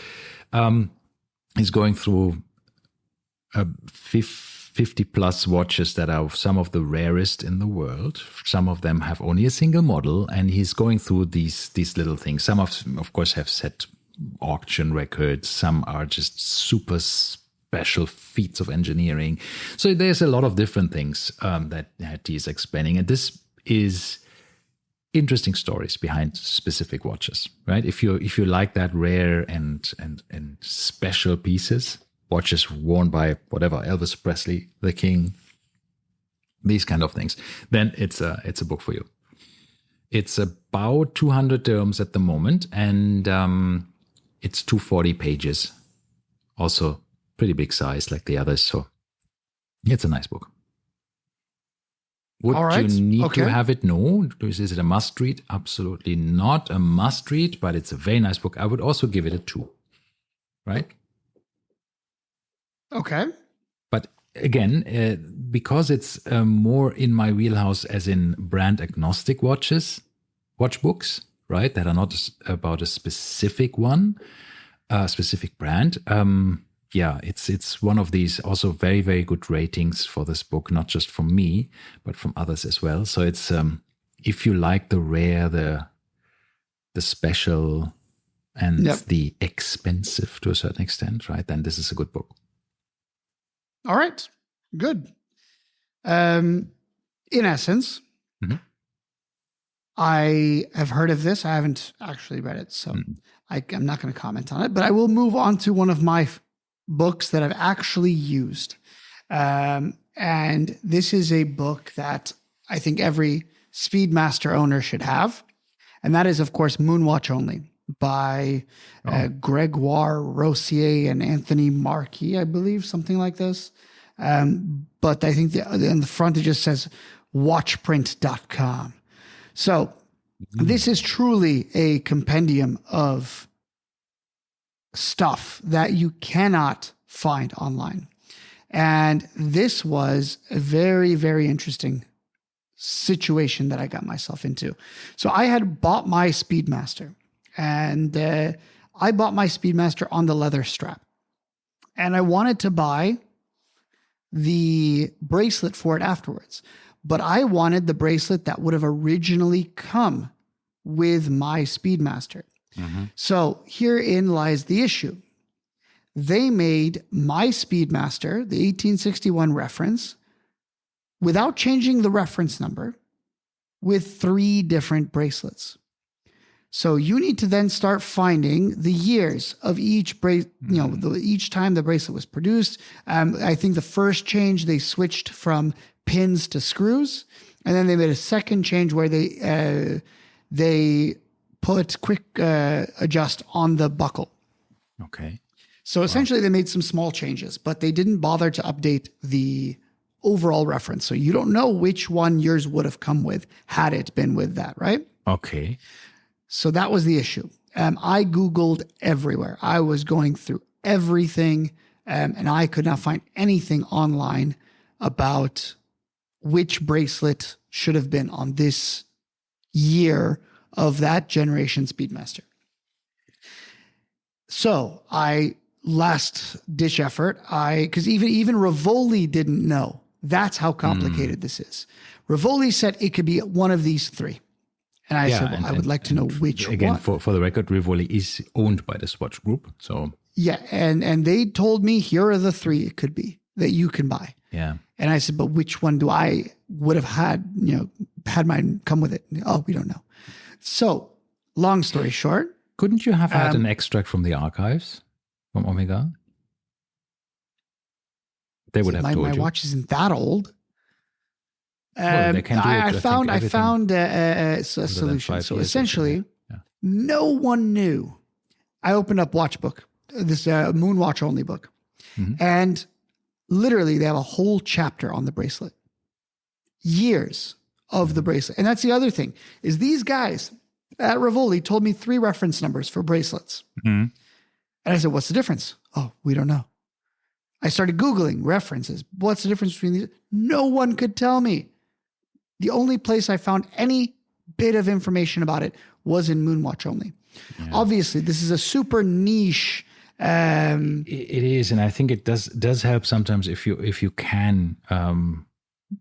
he's going through 50 plus watches that are some of the rarest in the world. Some of them have only a single model, and he's going through these little things. Some of course, have set auction records. Some are just super special feats of engineering. So there's a lot of different things that he's explaining. And this is interesting stories behind specific watches, right? If you like that rare and special pieces, watches worn by whatever, Elvis Presley, the King, these kind of things, then it's a book for you. It's about 200 dirhams at the moment, and it's 240 pages. Also pretty big size like the others, so it's a nice book. Would you need to have it? No. Is it a must read? Absolutely not a must read, but it's a very nice book. I would also give it a 2, right? Okay. But again, because it's more in my wheelhouse as in brand agnostic watch books, right? That are not about a specific one, specific brand. Yeah, it's one of these also very, very good ratings for this book, not just from me, but from others as well. So it's if you like the rare, the special, and the expensive to a certain extent, right? Then this is a good book. All right, good. In essence, I have heard of this. I haven't actually read it, so I'm not going to comment on it. But I will move on to one of my books that I've actually used. And this is a book that I think every Speedmaster owner should have. And that is, of course, Moonwatch Only by Gregoire Rossier and Anthony Marquis, I believe, something like this. But I think in the front it just says watchprint.com. So this is truly a compendium of stuff that you cannot find online. And this was a very, very interesting situation that I got myself into. So I had bought my Speedmaster, and I bought my Speedmaster on the leather strap. And I wanted to buy the bracelet for it afterwards. But I wanted the bracelet that would have originally come with my Speedmaster. So herein lies the issue. They made my Speedmaster, the 1861 reference, without changing the reference number, with 3 different bracelets. So you need to then start finding the years of each each time the bracelet was produced. I think the first change, they switched from pins to screws, and then they made a second change where they put quick adjust on the buckle. Okay. So essentially they made some small changes, but they didn't bother to update the overall reference. So you don't know which one yours would have come with had it been with that, right? Okay. So that was the issue. I Googled everywhere. I was going through everything, and I could not find anything online about which bracelet should have been on this year of that generation Speedmaster. So I, last ditch effort, because even Rivoli didn't know. That's how complicated this is. Rivoli said it could be one of these 3. And I said, well, I would like to know which one. Again, for the record, Rivoli is owned by the Swatch Group. So yeah, and they told me, here are the 3 it could be that you can buy. Yeah. And I said, but which one do I would have had, had mine come with it? Oh, we don't know. So long story short. Couldn't you have had an extract from the archives from Omega? They would have told you. My watch isn't that old. Well, they can do it, I found a solution. So essentially, no one knew. I opened up Watchbook, this Moonwatch Only book, and literally they have a whole chapter on the bracelet. Years of the bracelet. And that's the other thing, is these guys at Rivoli told me 3 reference numbers for bracelets. And I said, what's the difference? Oh, we don't know. I started Googling references. What's the difference between these? No one could tell me. The only place I found any bit of information about it was in Moonwatch Only. Yeah. Obviously, this is a super niche. It is, and I think it does help sometimes if you can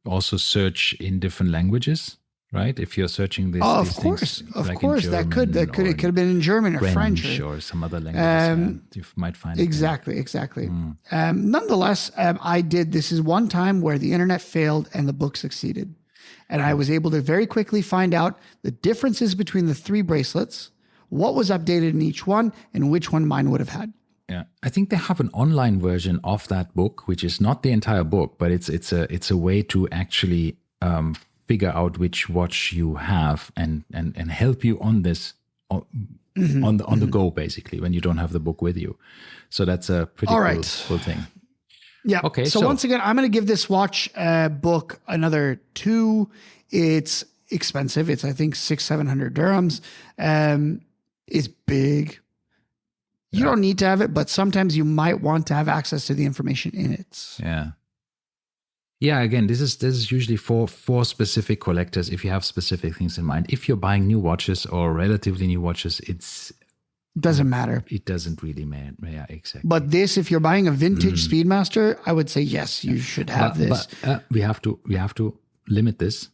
also search in different languages, right? If you're searching this, of course, that could it could have been in German or French or some other languages. You might find it exactly. Nonetheless, I did. This is one time where the internet failed and the book succeeded. And I was able to very quickly find out the differences between the 3 bracelets, what was updated in each one, and which one mine would have had. Yeah, I think they have an online version of that book, which is not the entire book, but it's a way to actually figure out which watch you have and help you on this on the go, basically, when you don't have the book with you. So that's a pretty cool thing. Yeah. Okay. So once again, I'm going to give this watch book another 2. It's expensive. It's, I think, 600-700 dirhams. It's big. You don't need to have it, but sometimes you might want to have access to the information in it. Yeah. Yeah, again, this is usually for specific collectors if you have specific things in mind. If you're buying new watches or relatively new watches, doesn't matter. It doesn't really matter. Yeah, exactly. But this, if you're buying a vintage Speedmaster, I would say yes, you should have this. But we have to limit this.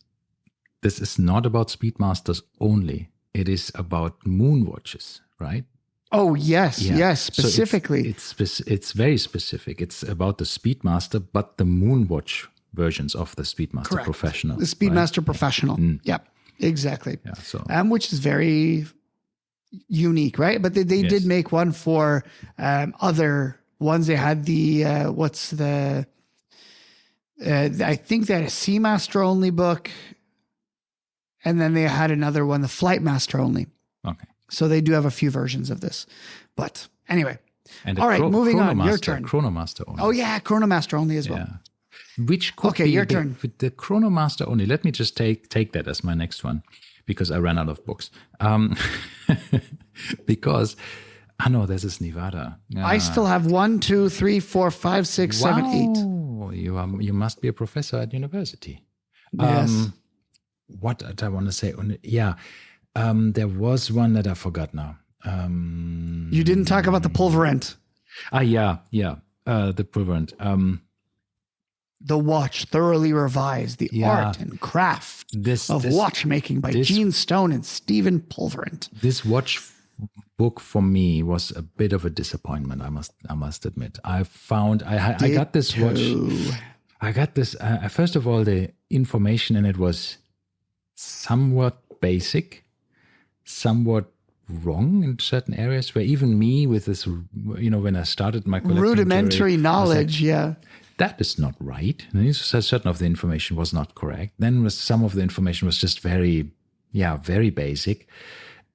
This is not about Speedmasters only. It is about moon watches, right? Oh, yes, yes, specifically. So it's very specific. It's about the Speedmaster, but the Moonwatch versions of the Speedmaster Professional. The Speedmaster Professional. Yeah, exactly. Yeah, so. Which is very unique, right? But they did make one for other ones. They had the, I think they had a Seamaster only book. And then they had another one, the Flightmaster only. Okay. So they do have a few versions of this. But anyway. And all right, moving on. Your turn. Chronomaster only. Oh, yeah, Chronomaster only as well. Yeah. Which could be your turn. With the Chronomaster only. Let me just take that as my next one because I ran out of books. Because, no, this is Nevada. I still have 1, 2, 3, 4, 5, 6, 7, 8. You must be a professor at university. Yes. What did I want to say? Yeah. There was one that I forgot now. You didn't talk about the Pulverent. Yeah. The Pulverent. The watch thoroughly revised, the art and craft of watchmaking by Gene Stone and Stephen Pulverent. This watch book for me was a bit of a disappointment. I must admit. I got this watch. I got this. First of all, the information in it was somewhat basic, somewhat wrong in certain areas, where even me with this, when I started my collecting rudimentary knowledge, that is not right. And certain of the information was not correct. Then some of the information was just very basic.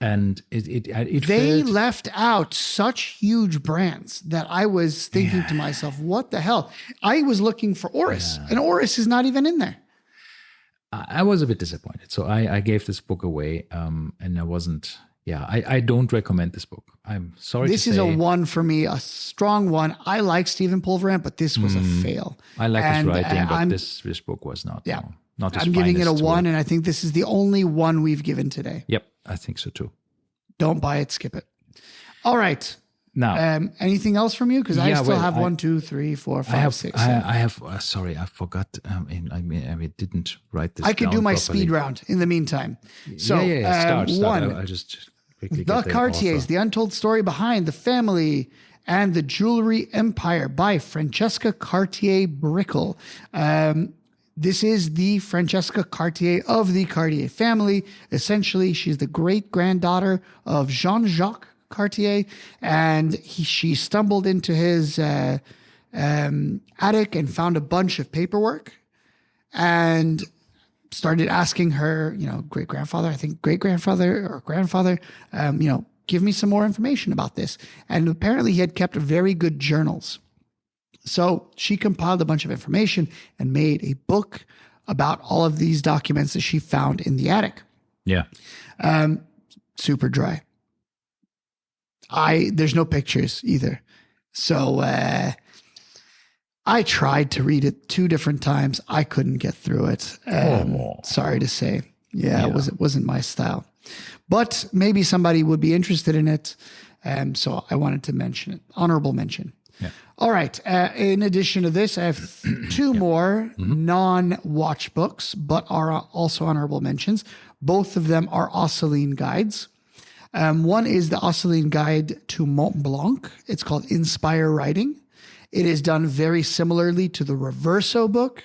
And they left out such huge brands that I was thinking to myself, what the hell? I was looking for Oris, and Oris is not even in there. I was a bit disappointed. So I gave this book away, and I wasn't, I don't recommend this book. I'm sorry This is a 1 for me, a strong 1. I like Stephen Pulverant, but this was a fail. I like his writing, but this book was not. Yeah. Not his I'm giving it a 1, work. and I think this is the only 1 we've given today. Yep, I think so too. Don't buy it, skip it. All right. Now, anything else from you? Because I still have 1, 2, 3, 4, 5, 6. I have. Sorry, I forgot. I didn't write this. I could do my properly. speed round in the meantime. So, Start. 1. I'll just quickly The get Cartiers: The Untold Story Behind the Family and the Jewelry Empire by Francesca Cartier Brickell. This is the Francesca Cartier of the Cartier family. Essentially, she's the great-granddaughter of Jean-Jacques Cartier, and she stumbled into his attic and found a bunch of paperwork and started asking her, great-grandfather or grandfather, give me some more information about this. And apparently he had kept very good journals. So she compiled a bunch of information and made a book about all of these documents that she found in the attic. Yeah. Super dry. There's no pictures either. So I tried to read it 2 different times. I couldn't get through it. Sorry to say. It wasn't my style. But maybe somebody would be interested in it. So I wanted to mention it. Honorable mention. Yeah. All right. In addition to this, I have 2 more non-watch books, but are also honorable mentions. Both of them are Osceoline guides. One is the Osceoline Guide to Mont Blanc. It's called Inspire Writing. It is done very similarly to the Reverso book.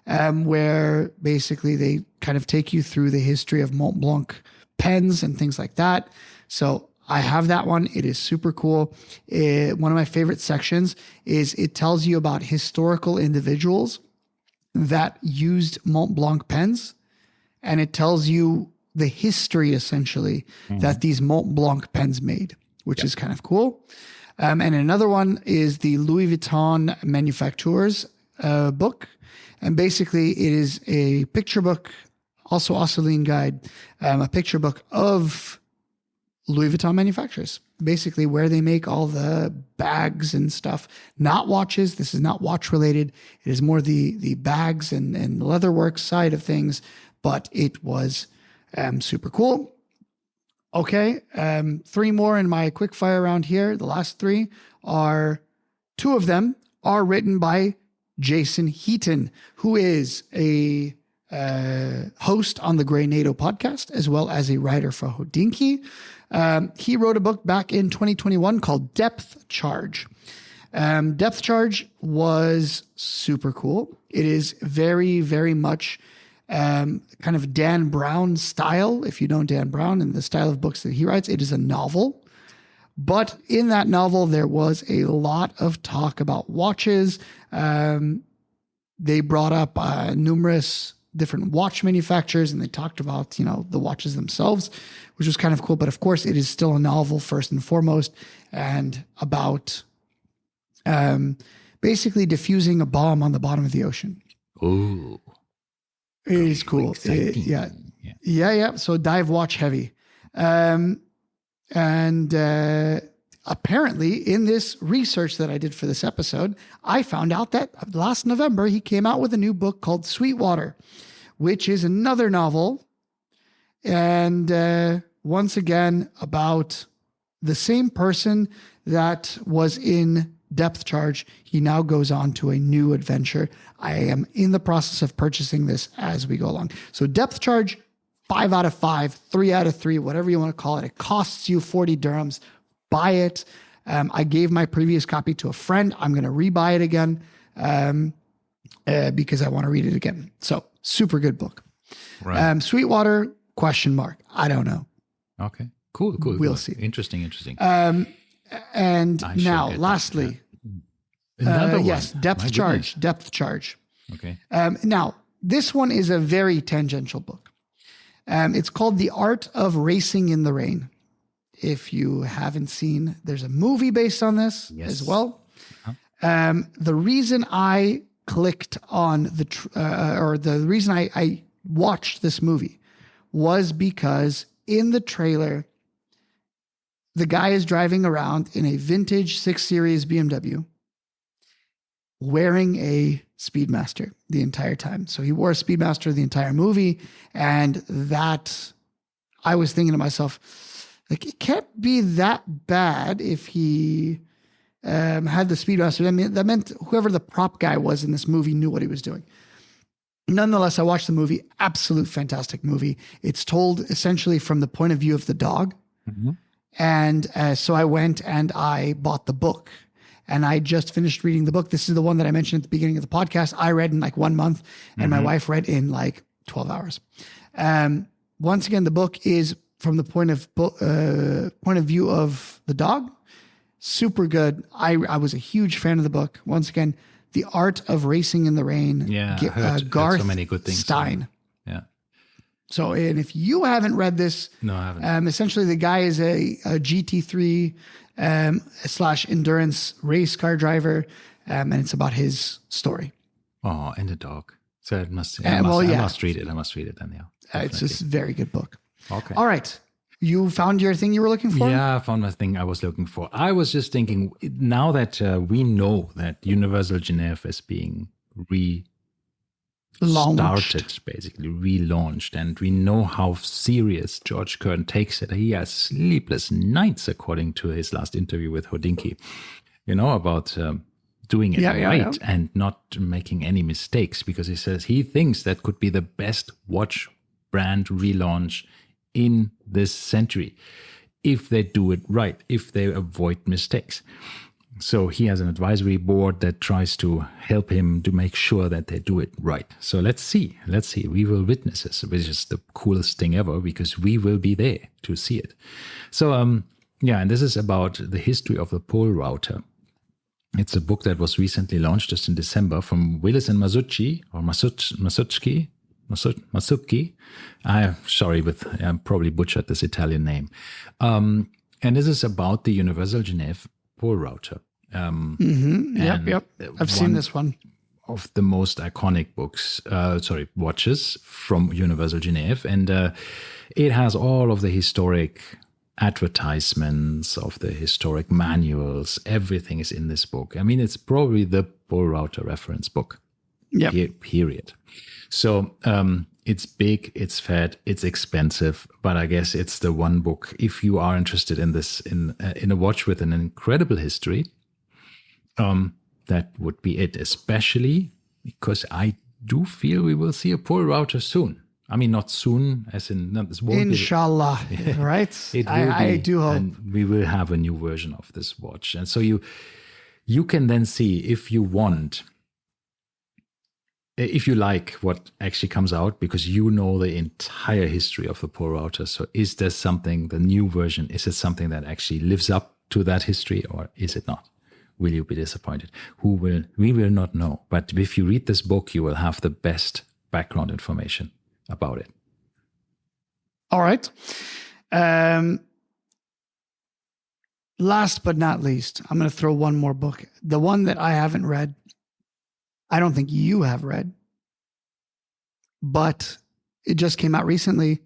where basically they kind of take you through the history of Mont Blanc pens and things like that. So I have that one. It is super cool. One of my favorite sections is it tells you about historical individuals that used Mont Blanc pens, and it tells you the history essentially that these Mont Blanc pens made, which is kind of cool. And another one is the Louis Vuitton Manufacturers book. And basically it is a picture book, also Osceoline guide, a picture book of Louis Vuitton manufacturers, basically where they make all the bags and stuff, not watches. This is not watch related. It is more the bags and leatherwork side of things, but it was super cool. Okay. 3 more in my quick fire round here. The last 3 are, 2 of them are written by Jason Heaton, who is a host on the Grey NATO podcast, as well as a writer for Hodinkee. He wrote a book back in 2021 called Depth Charge. Depth Charge was super cool. It is very, very much kind of Dan Brown style. If you know Dan Brown and the style of books that he writes, it is a novel. But in that novel, there was a lot of talk about watches. They brought up numerous different watch manufacturers, and they talked about, the watches themselves, which was kind of cool. But of course, it is still a novel first and foremost, and about basically diffusing a bomb on the bottom of the ocean. Oh, it is cool. Yeah. So dive watch heavy. And apparently in this research that I did for this episode, I found out that last November, he came out with a new book called Sweetwater, which is another novel. And once again, about the same person that was in Depth Charge. He now goes on to a new adventure. I am in the process of purchasing this as we go along. So Depth Charge, 5 out of 5, 3 out of 3, whatever you want to call it. It costs you 40 dirhams. Buy it. I gave my previous copy to a friend. I'm going to rebuy it again because I want to read it again. So super good book. Right. Sweetwater, ? I don't know. Okay. Cool. We'll see. Interesting. And now, lastly, another one. Yes, Depth Charge. Depth Charge. Okay. Now, this one is a very tangential book. It's called The Art of Racing in the Rain. If you haven't seen, there's a movie based on this as well. Uh-huh. The reason I clicked on the reason I watched this movie was because in the trailer, the guy is driving around in a vintage 6 Series BMW wearing a Speedmaster the entire time. So he wore a Speedmaster the entire movie. And that, I was thinking to myself, like, it can't be that bad if he had the Speedmaster. I mean, that meant whoever the prop guy was in this movie knew what he was doing. Nonetheless, I watched the movie. Absolute fantastic movie. It's told essentially from the point of view of the dog. Mm-hmm. And so I went and I bought the book, and I just finished reading the book. This is the one that I mentioned at the beginning of the podcast. I read in like 1 month, and my wife read in like 12 hours. Once again, the book is from the point of view of the dog. Super good. I was a huge fan of the book. Once again, The Art of Racing in the Rain. Yeah, heard Garth so many good things. Stein. Yeah. So, and if you haven't read this, no, I haven't. Essentially the guy is a GT3 / endurance race car driver, and it's about his story. Oh, and the dog. So I must read it. I must read it then, yeah. It's just a very good book. Okay. All right. You found your thing you were looking for? Yeah, I found my thing I was looking for. I was just thinking, now that we know that Universal Genève is being relaunched, and we know how serious George Kern takes it. He has sleepless nights, according to his last interview with Hodinkee, about doing it right and not making any mistakes, because he says he thinks that could be the best watch brand relaunch in this century if they do it right, if they avoid mistakes. So he has an advisory board that tries to help him to make sure that they do it right. So let's see. We will witness this, which is the coolest thing ever because we will be there to see it. So, and this is about the history of the pole router. It's a book that was recently launched just in December from Willis and Masucci, or Masucci. I'm sorry, I probably butchered this Italian name. And this is about the Universal Genève pole router. Yep. I've seen this one. Of the most iconic watches from Universal Genève. And it has all of the historic advertisements, of the historic manuals. Everything is in this book. I mean, it's probably the pole router reference book. Yeah. Period. So it's big, it's fat, it's expensive, but I guess it's the one book if you are interested in this in a watch with an incredible history. That would be it, especially because I do feel we will see a pole router soon. I mean, not soon, as in this won't Inshallah, right? I do hope. And we will have a new version of this watch, and so you can then see if you want. If you like what actually comes out, because you know the entire history of the pole router. So is there something, the new version, is it something that actually lives up to that history or is it not? Will you be disappointed? We will not know. But if you read this book, you will have the best background information about it. All right. Last but not least, I'm going to throw one more book. The one that I haven't read. I don't think you have read, but it just came out recently,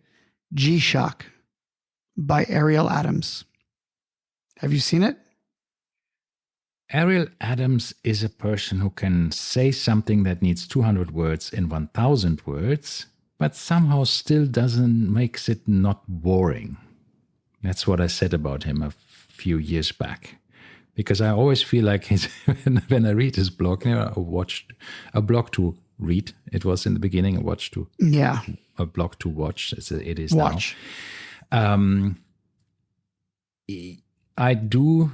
G-Shock by Ariel Adams. Have you seen it? Ariel Adams is a person who can say something that needs 200 words in 1,000 words, but somehow still makes it not boring. That's what I said about him a few years back. Because I always feel like when I read his blog, a blog to read. It was in the beginning a blog to watch. It is watch. Now. I do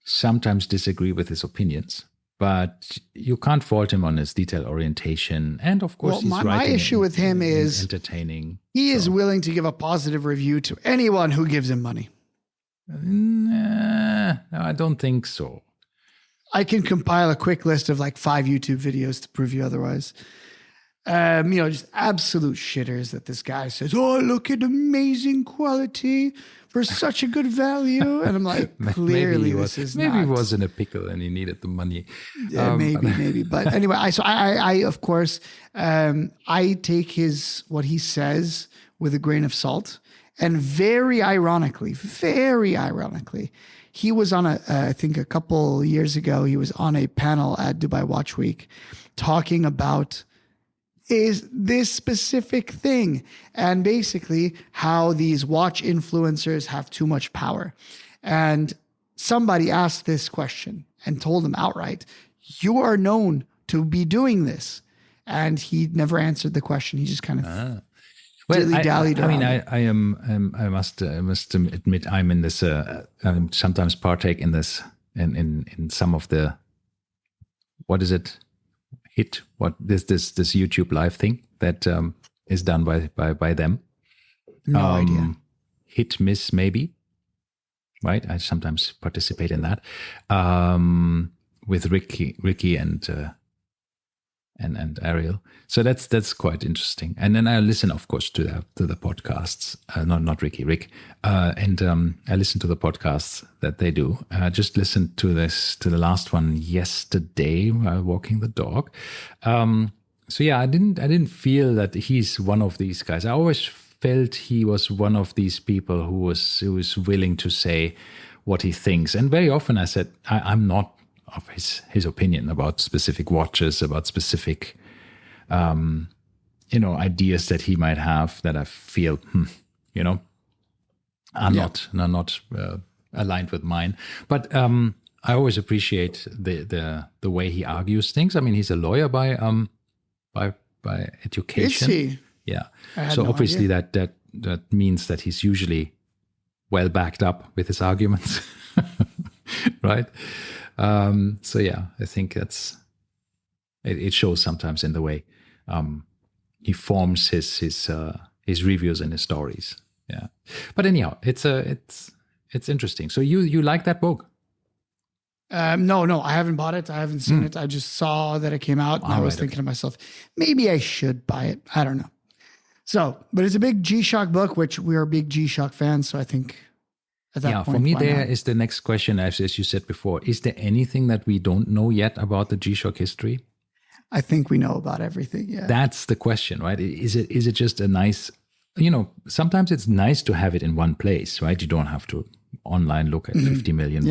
sometimes disagree with his opinions, but you can't fault him on his detail orientation. And of course, my issue with him is entertaining. He is willing to give a positive review to anyone who gives him money. No, I don't think so. I can compile a quick list of like 5 YouTube videos to prove you otherwise. Just absolute shitters that this guy says, "Oh, look at amazing quality for such a good value." And I'm like, clearly this is not. Maybe he was in a pickle and he needed the money. Yeah, maybe. But anyway, I of course, I take what he says with a grain of salt. And very ironically, he was on I think a couple years ago, he was on a panel at Dubai Watch Week talking about this specific thing and basically how these watch influencers have too much power. And somebody asked this question and told him outright, "You are known to be doing this." And he never answered the question. He just kind of... I must admit, I'm in this. Sometimes partake in this, in some of the. What is it? This YouTube live thing that is done by them. No idea. Hit miss maybe. Right, I sometimes participate in that with Ricky and Ariel. So that's quite interesting. And then I listen, of course, to the podcasts. Not Rick. And I listen to the podcasts that they do. I just listened to the last one yesterday while walking the dog. So yeah, I didn't feel that he's one of these guys. I always felt he was one of these people who was willing to say what he thinks. And very often I said, I'm not of his opinion about specific watches, about specific, ideas that he might have that I feel, are not aligned with mine. But I always appreciate the way he argues things. I mean, he's a lawyer by education. Is he? Yeah. So obviously that means that he's usually well backed up with his arguments. right? So yeah, I think it shows sometimes in the way he forms his reviews and his stories. Yeah, but anyhow, it's interesting. So you like that book? No, I haven't bought it. I haven't seen it. I just saw that it came out, and I was thinking to myself, maybe I should buy it. I don't know. So, but it's a big G-Shock book, which we are big G-Shock fans. So I think at that point, for me, there is the next question, as you said before. Is there anything that we don't know yet about the G-Shock history? I think we know about everything. Yeah, that's the question, right? Is it just a nice? Sometimes it's nice to have it in one place, right? You don't have to online look at 50 million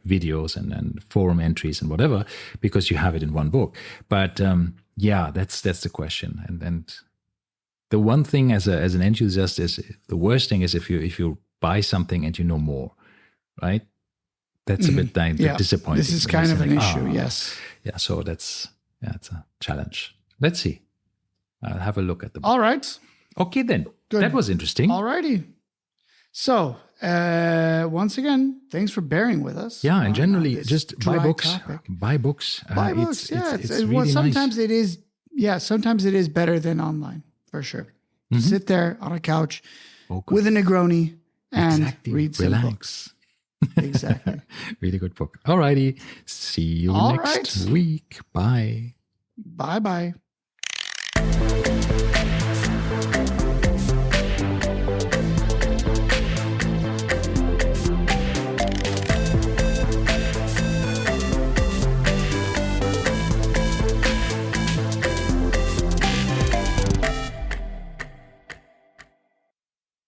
videos and forum entries and whatever, because you have it in one book. But that's the question. And the one thing as an enthusiast is, the worst thing is if you buy something and you know more, right? That's a bit disappointing. This is kind of an issue, yes. Yeah, so it's a challenge. Let's see. I'll have a look at the book. All right. Okay, then. Good. That was interesting. All righty. So, once again, thanks for bearing with us. Yeah, and generally, just buy books. Buy books. Buy books, it's really sometimes nice. It is, sometimes it is better than online, for sure. Sit there on a couch with a Negroni and read some books. Exactly. Really good book. All righty. See you next week. Bye. Bye-bye.